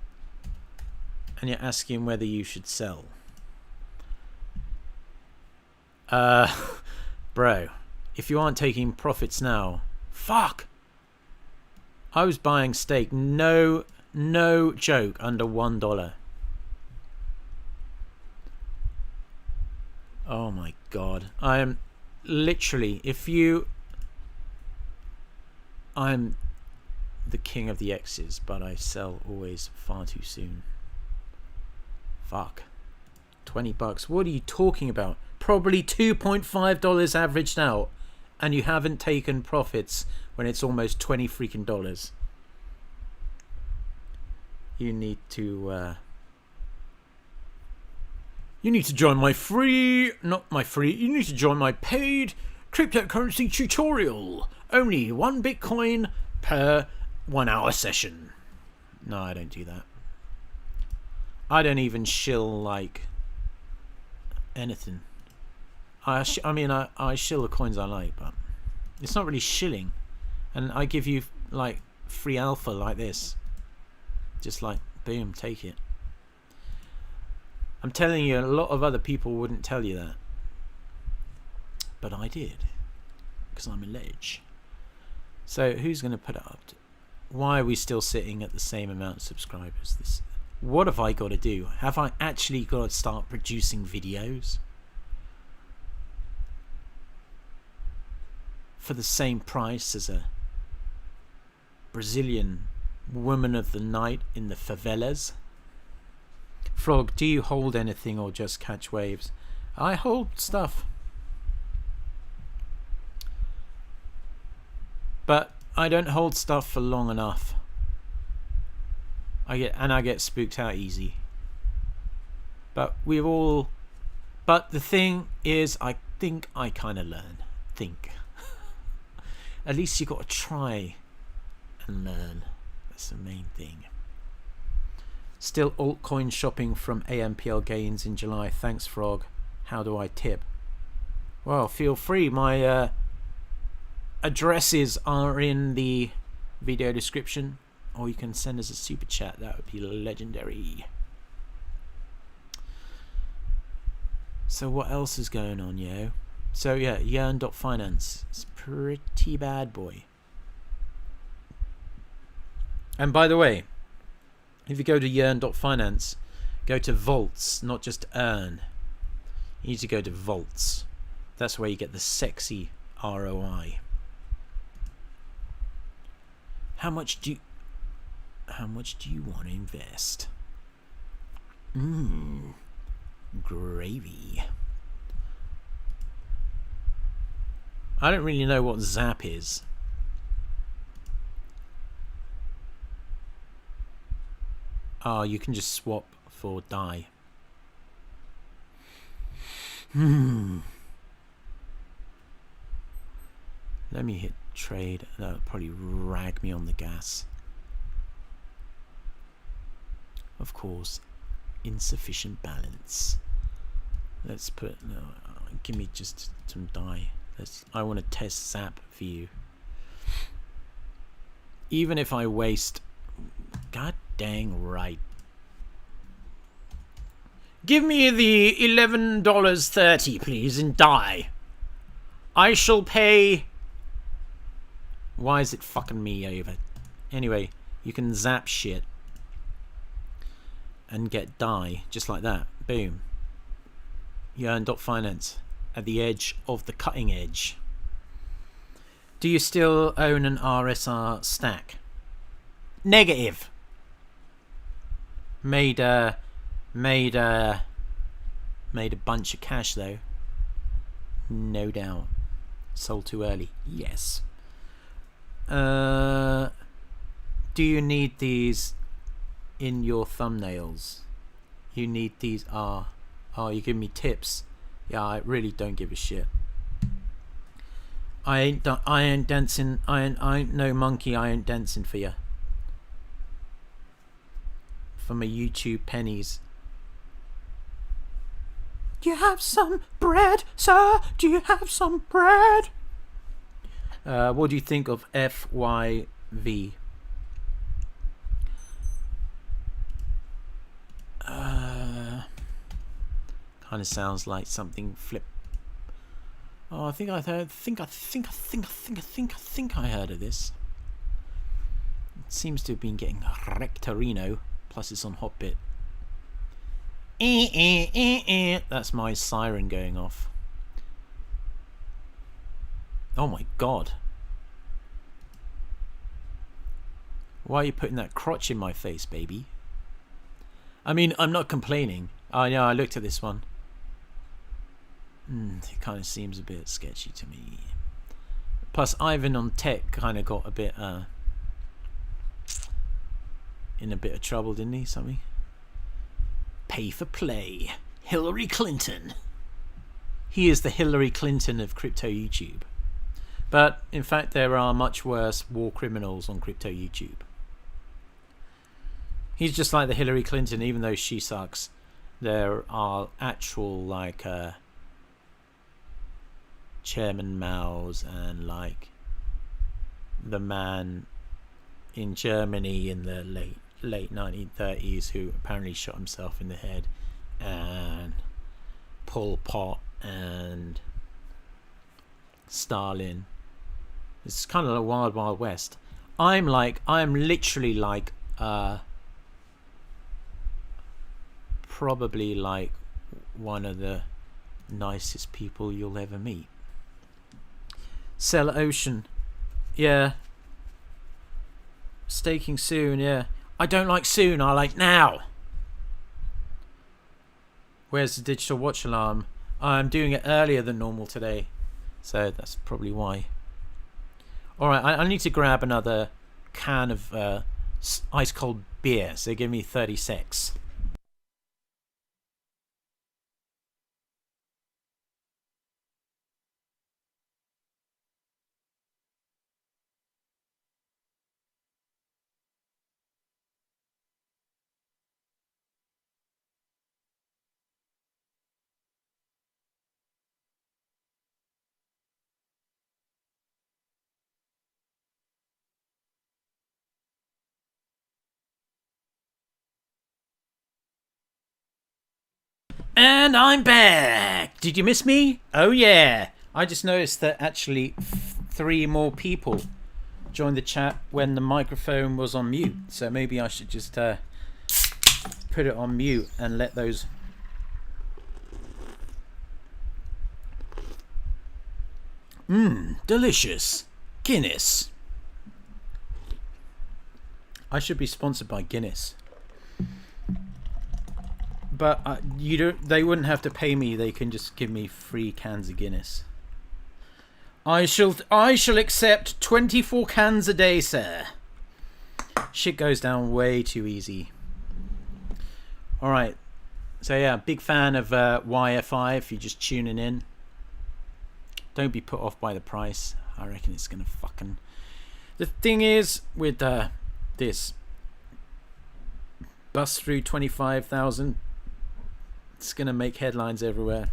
and you're asking whether you should sell. Bro, if you aren't taking profits now, fuck. I was buying stake, no joke, under $1. Oh my god. I am literally, I'm the king of the X's, but I sell always far too soon. Fuck. $20. What are you talking about? Probably $2.5 averaged out, and you haven't taken profits when it's almost $20 freaking dollars. You need to join my free, not my free, you need to join my paid cryptocurrency tutorial. Only 1 Bitcoin per 1 hour session. No, I don't do that. I don't even shill like anything. I mean, I shill the coins I like, but it's not really shilling. And I give you like free alpha like this. Just like, boom, take it. I'm telling you, a lot of other people wouldn't tell you that. But I did. Because I'm a ledge. So who's going to put it up? Why are we still sitting at the same amount of subscribers? What have I got to do? Have I actually got to start producing videos for the same price as a Brazilian woman of the night in the favelas? Frog, do you hold anything or just catch waves? I hold stuff. But I don't hold stuff for long enough. I get spooked out easy. But the thing is, I think I kind of learn. At least you got to try and learn. That's the main thing. Still altcoin shopping from AMPL gains in July. Thanks, Frog. How do I tip? Well, feel free. My addresses are in the video description, or you can send us a super chat. That would be legendary. So what else is going on, yo? So yeah, YEARN.FINANCE. It's pretty bad, boy. And by the way, if you go to YEARN.FINANCE, go to vaults, not just earn. You need to go to vaults. That's where you get the sexy ROI. How much do you want to invest? Gravy. I don't really know what Zap is. Oh, you can just swap for die. Let me hit trade. That'll probably rag me on the gas. Of course, insufficient balance. Let's put, no, give me just some die. I want to test Zap for you. Even if I waste, god dang right. Give me the $11.30 please and die. I shall pay. Why is it fucking me over? Anyway, you can zap shit and get die just like that. Boom. YEARN.FINANCE at the edge of the cutting edge. Do you still own an RSR stack? Negative. Made a bunch of cash though. No doubt. Sold too early. Yes. Do you need these in your thumbnails? You need these. Oh, you give me tips. Yeah, I really don't give a shit. I ain't dancing. I ain't no monkey. I ain't dancing for you. For my YouTube pennies. Do you have some bread, sir? Do you have some bread? What do you think of FYV? Kind of sounds like something flip. Oh, I think I heard. I think I heard of this. It seems to have been getting Rectorino. Plus, it's on Hotbit. That's my siren going off. Oh my god. Why are you putting that crotch in my face, baby? I mean, I'm not complaining. Oh yeah, I looked at this one. It kind of seems a bit sketchy to me. Plus, Ivan on tech kind of got a bit in a bit of trouble, didn't he? Something. Pay for play. Hillary Clinton. He is the Hillary Clinton of crypto YouTube. But in fact, there are much worse war criminals on crypto YouTube. He's just like the Hillary Clinton, even though she sucks. There are actual like Chairman Mao's and like the man in Germany in the late 1930s who apparently shot himself in the head, and Pol Pot and Stalin. It's kind of like Wild Wild West. I'm literally like probably like one of the nicest people you'll ever meet. Sell Ocean, yeah. Staking soon, yeah. I don't like soon, I like now. Where's the digital watch alarm? I'm doing it earlier than normal today, so that's probably why. Alright, I need to grab another can of ice cold beer, so give me 36. And I'm back! Did you miss me? Oh yeah! I just noticed that actually 3 more people joined the chat when the microphone was on mute. So maybe I should just put it on mute and let those... delicious. Guinness. I should be sponsored by Guinness. But you don't. They wouldn't have to pay me. They can just give me free cans of Guinness. I shall accept 24 cans a day, sir. Shit goes down way too easy. All right. So yeah, big fan of YFI. If you're just tuning in, don't be put off by the price. I reckon it's gonna fucking. The thing is with this bust through 25,000. It's going to make headlines everywhere.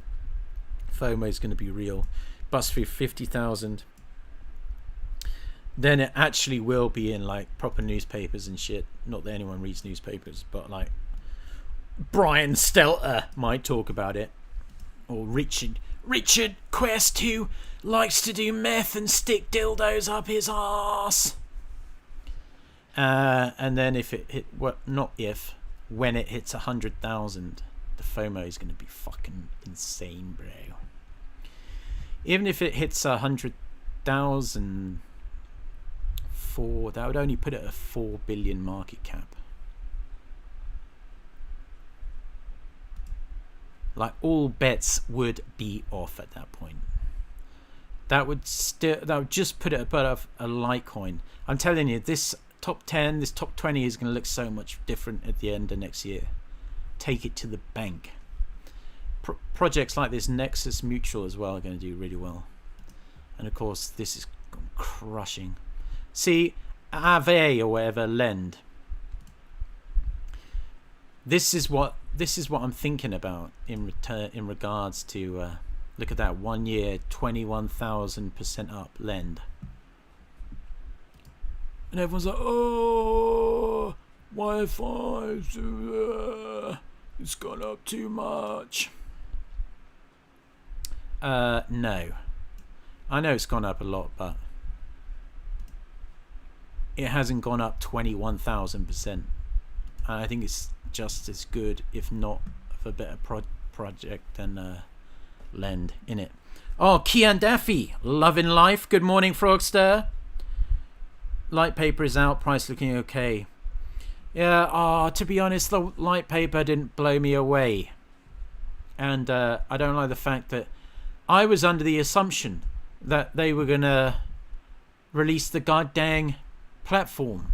FOMO is going to be real. Bust through 50,000. Then it actually will be in like proper newspapers and shit. Not that anyone reads newspapers, but like Brian Stelter might talk about it. Or Richard Quest, who likes to do meth and stick dildos up his arse. And then if it hit, when it hits 100,000, the FOMO is going to be fucking insane, bro. Even if it hits 100,000, that would only put it at a 4 billion market cap. Like all bets would be off at that point. That would just put it above a Litecoin. I'm telling you, this top 10, this top 20 is going to look so much different at the end of next year. Take it to the bank. Projects like this Nexus Mutual as well are going to do really well. And of course, this is crushing. See, Ave or whatever, Lend. This is what I'm thinking about in regards to look at that 1 year 21,000% up Lend. And everyone's like, oh, YFI, it's gone up too much. No. I know it's gone up a lot, but it hasn't gone up 21,000%. I think it's just as good, if not of a better project than Lend in it. Oh, Kian Daffy, loving life. Good morning, Frogster. Light paper is out, price looking okay. Yeah, to be honest, the light paper didn't blow me away. And I don't like the fact that I was under the assumption that they were going to release the goddamn platform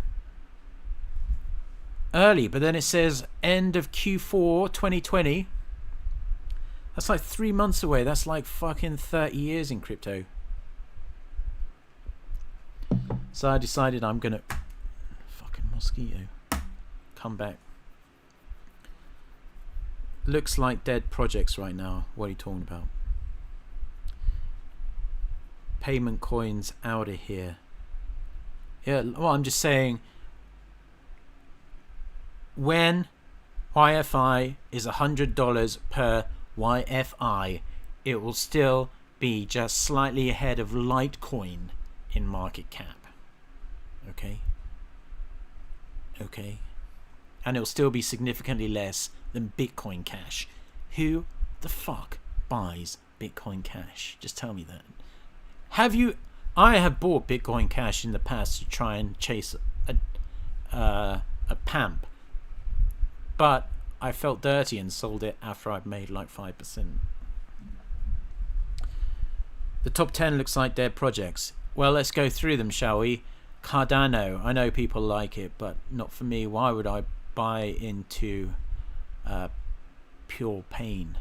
early, but then it says end of Q4 2020. That's like 3 months away. That's like fucking 30 years in crypto. So I decided I'm gonna fucking mosquito come back. Looks like dead projects right now. What are you talking about? Payment coins out of here. Yeah, well, I'm just saying, when YFI is $100 per YFI, it will still be just slightly ahead of Litecoin in market cap. Okay. Okay. And it'll still be significantly less than Bitcoin Cash. Who the fuck buys Bitcoin Cash? Just tell me that. Have you? I have bought Bitcoin Cash in the past to try and chase a pamp, but I felt dirty and sold it after I'd made like 5%. The top 10 looks like dead projects. Well, let's go through them, shall we? Cardano. I know people like it, but not for me. Why would I buy into pure pain?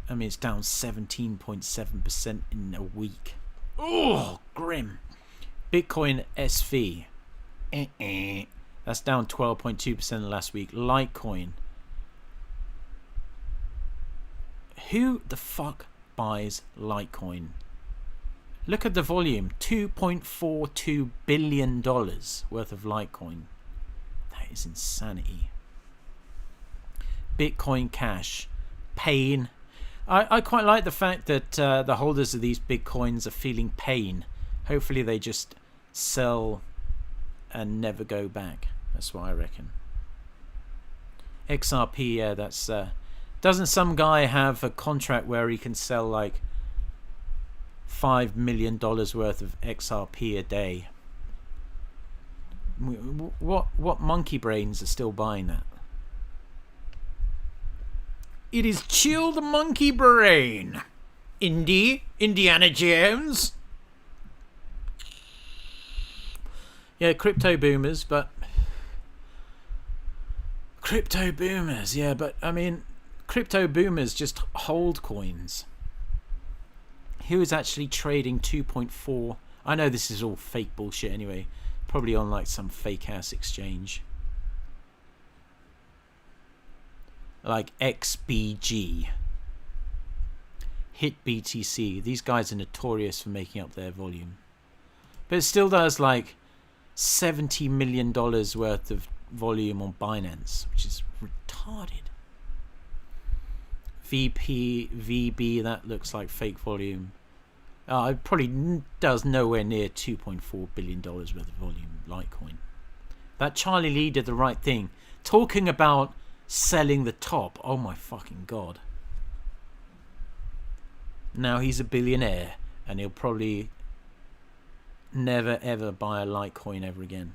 I mean, it's down 17.7% in a week. Oh, grim. Bitcoin SV. That's down 12.2% last week. Litecoin. Who the fuck buys Litecoin? Look at the volume. $2.42 billion worth of Litecoin. That is insanity. Bitcoin Cash. Pain. I quite like the fact that the holders of these Bitcoins are feeling pain. Hopefully they just sell and never go back. That's what I reckon. XRP, yeah, that's... doesn't some guy have a contract where he can sell like $5 million worth of XRP a day? What monkey brains are still buying that? It is Chill the Monkey Brain. Indiana Jones. Yeah, crypto boomers, but... Crypto boomers, yeah, but I mean, crypto boomers just hold coins. Who is actually trading 2.4? I know this is all fake bullshit anyway. Probably on like some fake ass exchange. Like XBG, Hit BTC. These guys are notorious for making up their volume, but it still does like $70 million worth of volume on Binance, which is retarded. VB, that looks like fake volume. It probably does nowhere near $2.4 billion worth of volume. Litecoin. That Charlie Lee did the right thing, talking about selling the top. Oh my fucking god. Now he's a billionaire and he'll probably never ever buy a Litecoin ever again.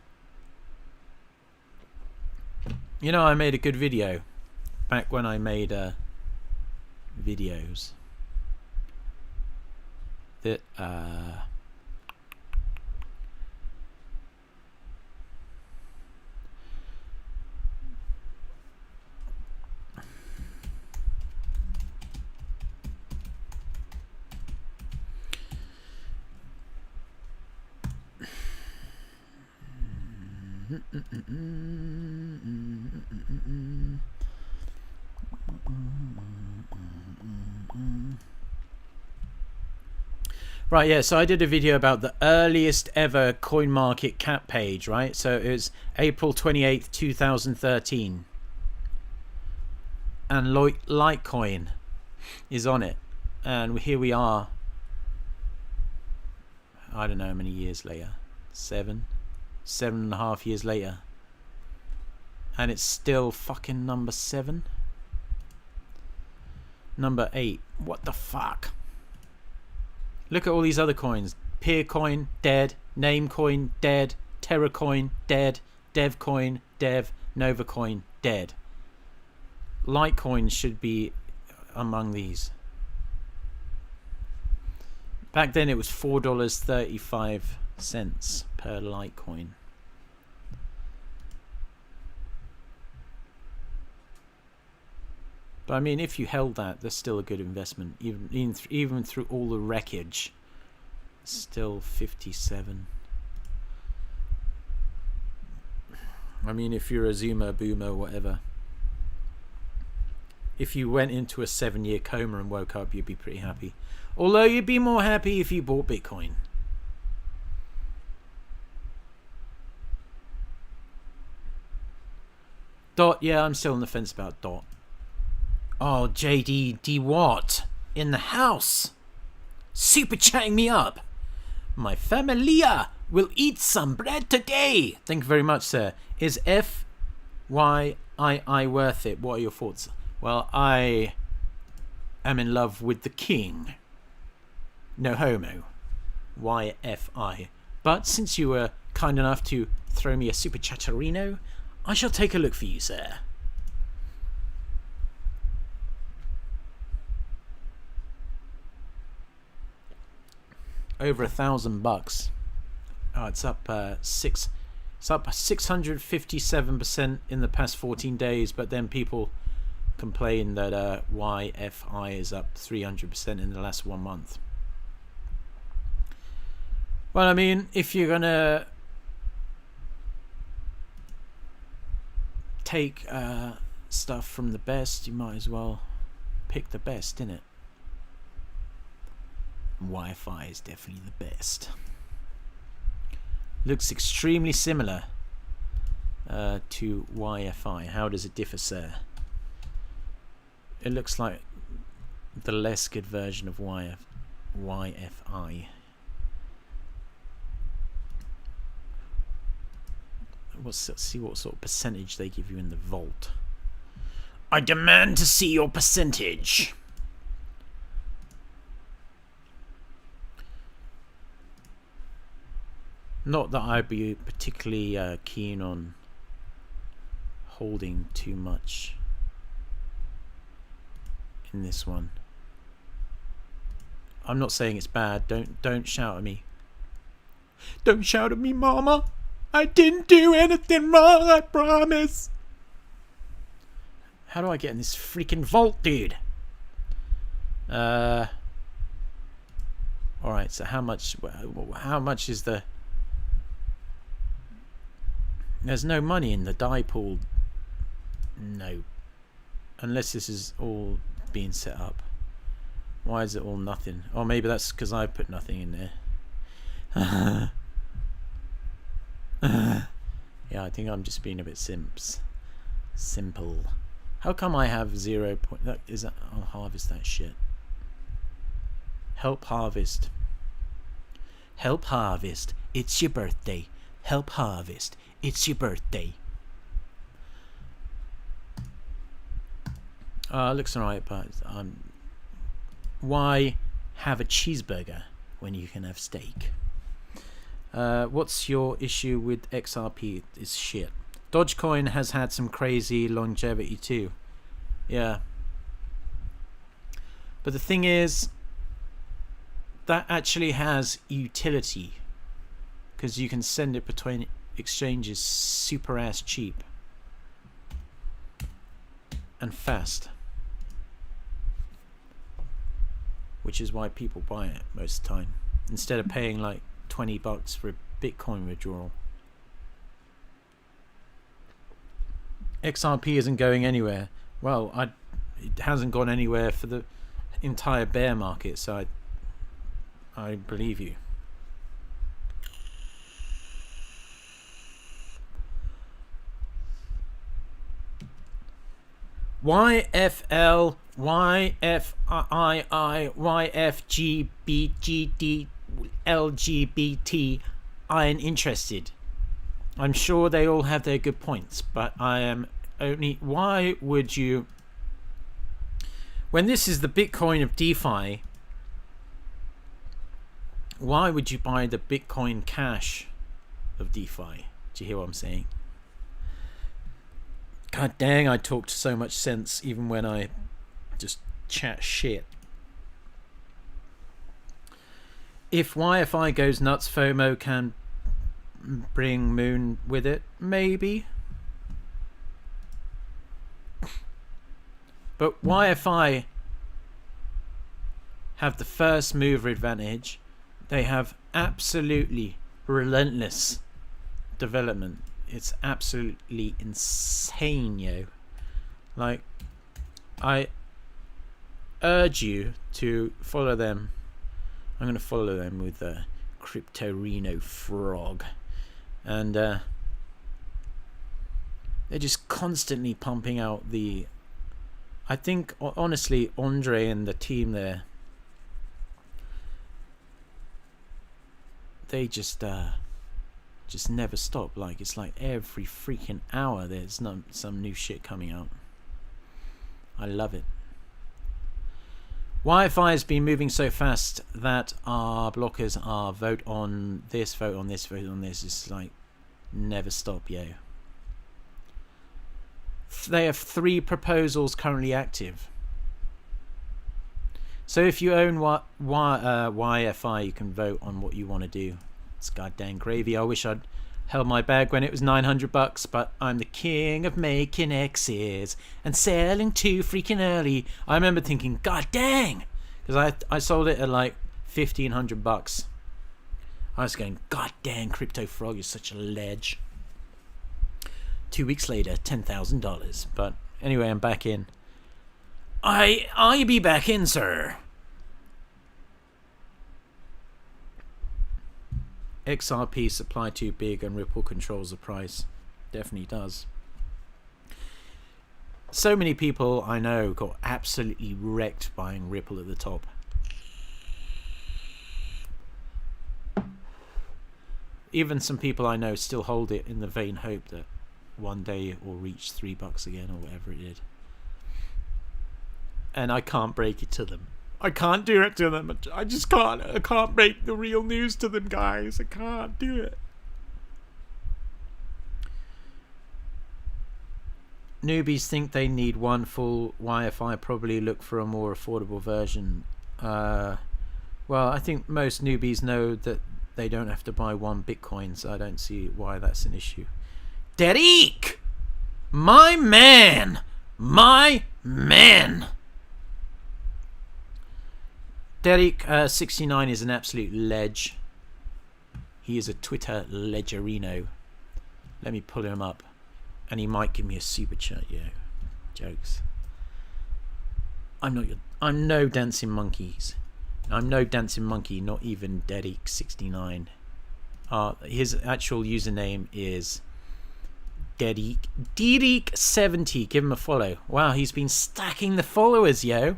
You know, I made a good video back when I made videos that right, yeah, so I did a video about the earliest ever CoinMarketCap page, right? So it was April 28th, 2013. And Litecoin is on it. And here we are. I don't know how many years later. 7.5 years later. And it's still fucking number 7. Number 8. What the fuck? Look at all these other coins. Peercoin, dead. Namecoin, dead. Terracoin, dead. Devcoin, dev. Novacoin, dead. Litecoin should be among these. Back then it was $4.35 per Litecoin. But I mean, if you held that, that's still a good investment. Even through all the wreckage, still 57. I mean, if you're a Zoomer, Boomer, whatever. If you went into a 7-year coma and woke up, you'd be pretty happy. Although you'd be more happy if you bought Bitcoin. Dot, yeah, I'm still on the fence about Dot. Oh, JD Watt in the house, super chatting me up. My familia, We'll eat some bread today. Thank you very much, sir. Is FYII worth it? What are your thoughts? Well, I am in love with the king. No homo. YFI. But since you were kind enough to throw me a super chatterino, I shall take a look for you, sir. Over $1,000. Oh, it's up It's up 657% in the past 14 days. But then people complain that YFI is up 300% in the last 1 month. Well, I mean, if you're gonna take stuff from the best, you might as well pick the best, innit? YFI is definitely the best. Looks extremely similar to YFI. How does it differ, sir? It looks like the less good version of YFI. Let's see what sort of percentage they give you in the vault. I demand to see your percentage. Not that I'd be particularly keen on holding too much in this one. I'm not saying it's bad. Don't shout at me. Don't shout at me, mama. I didn't do anything wrong, I promise. How do I get in this freaking vault, dude? Alright, so how much is the... There's no money in the die pool. No. Unless this is all being set up. Why is it all nothing? Or maybe that's because I put nothing in there. Yeah, I think I'm just being a bit simple. How come I have 0 point? Is that? I'll harvest that shit. Help harvest. Help harvest. It's your birthday. Help harvest. It's your birthday. Looks alright, but why have a cheeseburger when you can have steak? What's your issue with XRP? It's shit. Dogecoin has had some crazy longevity too. Yeah. But the thing is, that actually has utility. Because you can send it between exchanges super ass cheap. And fast. Which is why people buy it most of the time. Instead of paying like $20 for a Bitcoin withdrawal. XRP isn't going anywhere. Well, it hasn't gone anywhere for the entire bear market, so I believe you. YFL, YFII, YFGBGD, LGBT, I am interested. I'm sure they all have their good points, but I am only... Why would you... When this is the Bitcoin of DeFi, why would you buy the Bitcoin Cash of DeFi? Do you hear what I'm saying? God dang, I talked so much sense even when I just chat shit. If YFI goes nuts, FOMO can bring Moon with it. Maybe. But YFI have the first mover advantage. They have absolutely relentless development. It's absolutely insane, yo. Like, I urge you to follow them. I'm going to follow them with Crypto Reno Frog. And they're just constantly pumping out the... I think, honestly, Andre and the team there, they just just never stop. Like, it's like every freaking hour there's some new shit coming out. I love it. YFI has been moving so fast that our blockers are vote on this, vote on this, vote on this. It's like never stop, yo. They have 3 proposals currently active. So if you own YFI, you can vote on what you want to do. It's goddamn gravy. I wish I'd held my bag when it was $900, but I'm the king of making X's and selling too freaking early. I remember thinking, god dang, because I sold it at like $1,500. I was going, god dang, Crypto Frog is such a ledge. 2 weeks later, $10,000. But anyway, I'm back in. I be back in, sir. XRP supply too big and Ripple controls the price. Definitely does. So many people I know got absolutely wrecked buying Ripple at the top. Even some people I know still hold it in the vain hope that one day it will reach $3 again or whatever it did. And I can't break it to them. I can't do it to them. I just can't. I can't break the real news to them, guys. I can't do it. Newbies think they need one full YFI. Probably look for a more affordable version. Well, I think most newbies know that they don't have to buy 1 Bitcoin, so I don't see why that's an issue. Derek! My man! My man! Derek 69 is an absolute ledge. He is a Twitter ledgerino. Let me pull him up, and he might give me a super chat. Yeah, jokes. I'm no dancing monkeys. I'm no dancing monkey. Not even Derek 69. His actual username is Derek 70. Give him a follow. Wow, he's been stacking the followers, yo.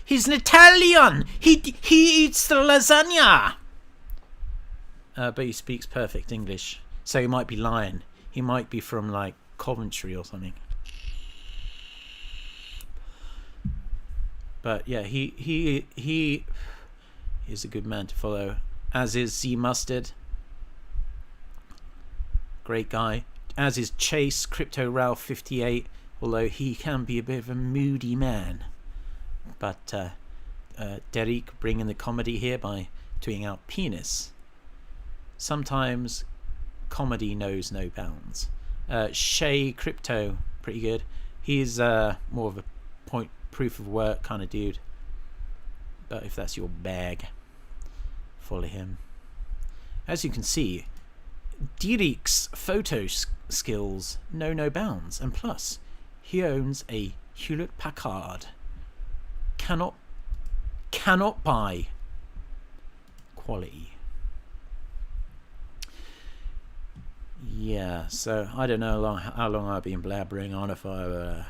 He's an Italian. He eats the lasagna. But he speaks perfect English, so he might be lying. He might be from like Coventry or something. But yeah, he is a good man to follow. As is Z Mustard. Great guy. As is Chase Crypto Ralph 58. Although he can be a bit of a moody man. But Derek bringing the comedy here by tweeting out penis. Sometimes comedy knows no bounds. Shay Crypto, pretty good. He's more of a point proof of work kind of dude. But if that's your bag, follow him. As you can see, Derek's photo skills know no bounds. And plus, he owns a Hewlett-Packard. Cannot buy quality. Yeah, so I don't know how long I've been blabbering on if I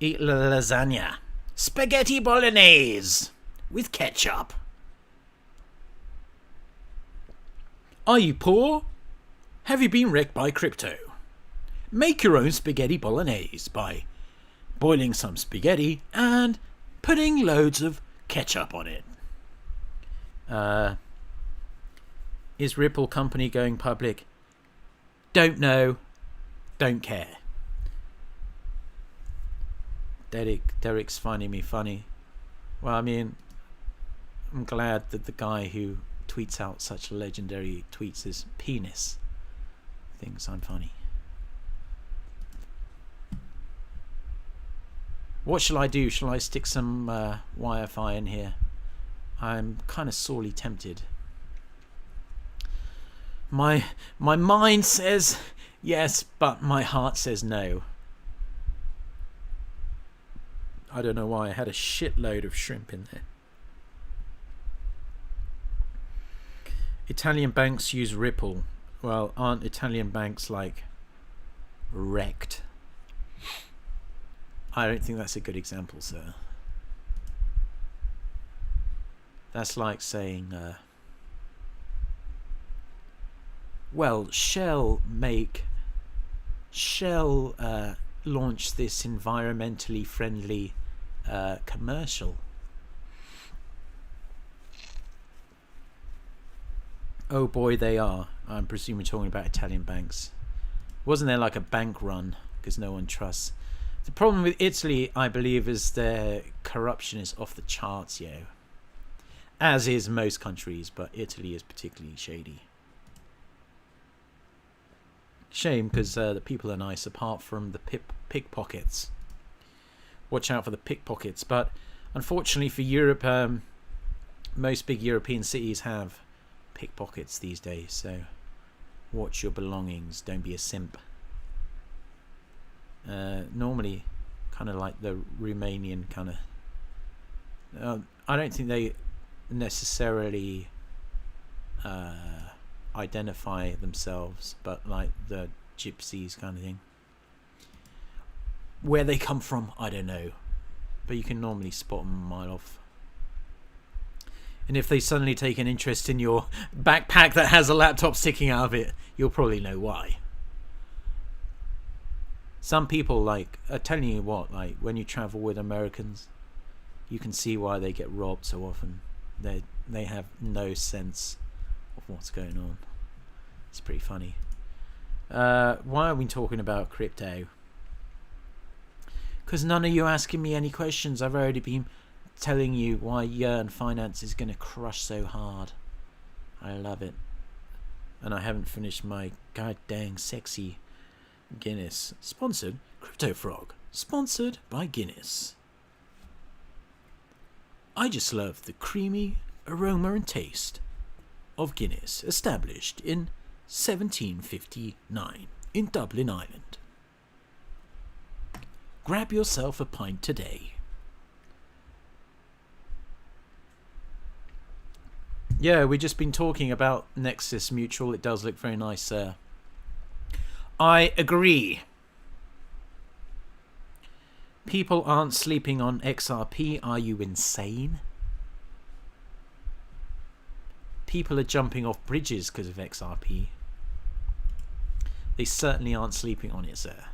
eat lasagna. Spaghetti bolognese with ketchup. Are you poor? Have you been wrecked by crypto? Make your own spaghetti bolognese by boiling some spaghetti and putting loads of ketchup on it. Is Ripple company going public? Don't know. Don't care. Derek's finding me funny. Well, I mean, I'm glad that the guy who tweets out such legendary tweets as penis thinks I'm funny. What shall I do? Shall I stick some YFI in here? I'm kind of sorely tempted. My mind says yes, but my heart says no. I don't know why. I had a shitload of shrimp in there. Italian banks use Ripple. Well, aren't Italian banks like wrecked? I don't think that's a good example, sir. That's like saying well, Shell launched this environmentally friendly commercial. Oh boy, they are. I'm presuming we're talking about Italian banks. Wasn't there like a bank run because no one trusts? The problem with Italy, I believe, is their corruption is off the charts, as is most countries, but Italy is particularly shady. Shame, because the people are nice apart from the pickpockets. Watch out for the pickpockets. But unfortunately for Europe, most big European cities have pickpockets these days, so watch your belongings, don't be a simp. Normally kind of like the Romanian kind of I don't think they necessarily identify themselves, but like the gypsies kind of thing. Where they come from, I don't know, but you can normally spot them a mile off. And if they suddenly take an interest in your backpack that has a laptop sticking out of it, you'll probably know why. Some people, like, I'm telling you what, like, when you travel with Americans, you can see why they get robbed so often. They have no sense of what's going on. It's pretty funny. Why are we talking about crypto? Because none of you are asking me any questions. I've already been telling you why YEARN.FINANCE is going to crush so hard. I love it. And I haven't finished my goddamn sexy Guinness. Sponsored Crypto Frog. Sponsored by Guinness. I just love the creamy aroma and taste of Guinness, established in 1759 in Dublin, Ireland. Grab yourself a pint today. Yeah, we've just been talking about Nexus Mutual. It does look very nice. I agree. People aren't sleeping on XRP. Are you insane? People are jumping off bridges because of XRP. They certainly aren't sleeping on it, sir.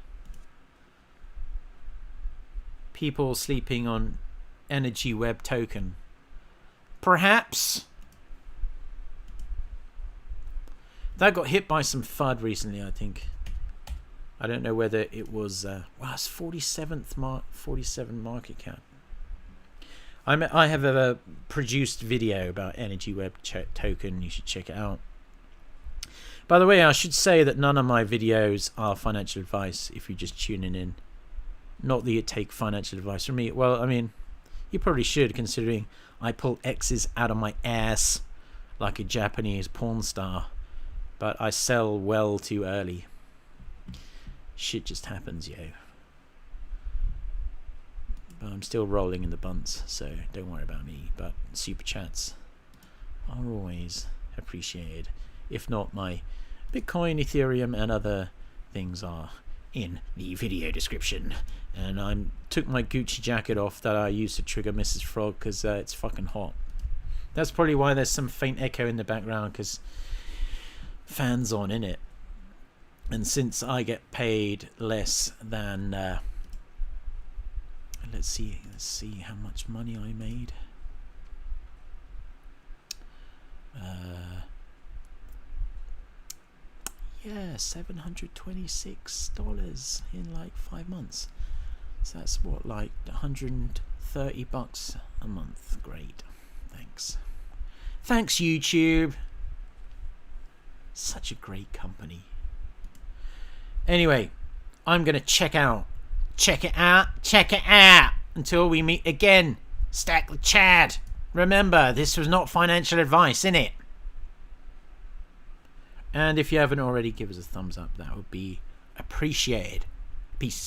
People sleeping on Energy Web token. Perhaps. That got hit by some FUD recently, I think. I don't know whether it was... wow, it's 47 market cap. I have a produced video about Energy Web token. You should check it out. By the way, I should say that none of my videos are financial advice if you're just tuning in. Not that you take financial advice from me. Well, I mean, you probably should, considering I pull X's out of my ass like a Japanese porn star. But I sell well too early. Shit just happens, yo. But I'm still rolling in the bunts, so don't worry about me. But super chats are always appreciated. If not, my Bitcoin, Ethereum, and other things are in the video description. And I took my Gucci jacket off that I used to trigger Mrs. Frog because it's fucking hot. That's probably why there's some faint echo in the background, because fans on in it. And since I get paid less than let's see how much money I made. Yeah, $726 in like 5 months. So that's what, like $130 a month. Great. Thanks. Thanks, YouTube. Such a great company. Anyway, I'm going to check out. Check it out. Check it out. Until we meet again. Stack the Chad. Remember, this was not financial advice, innit? And if you haven't already, give us a thumbs up. That would be appreciated. Peace.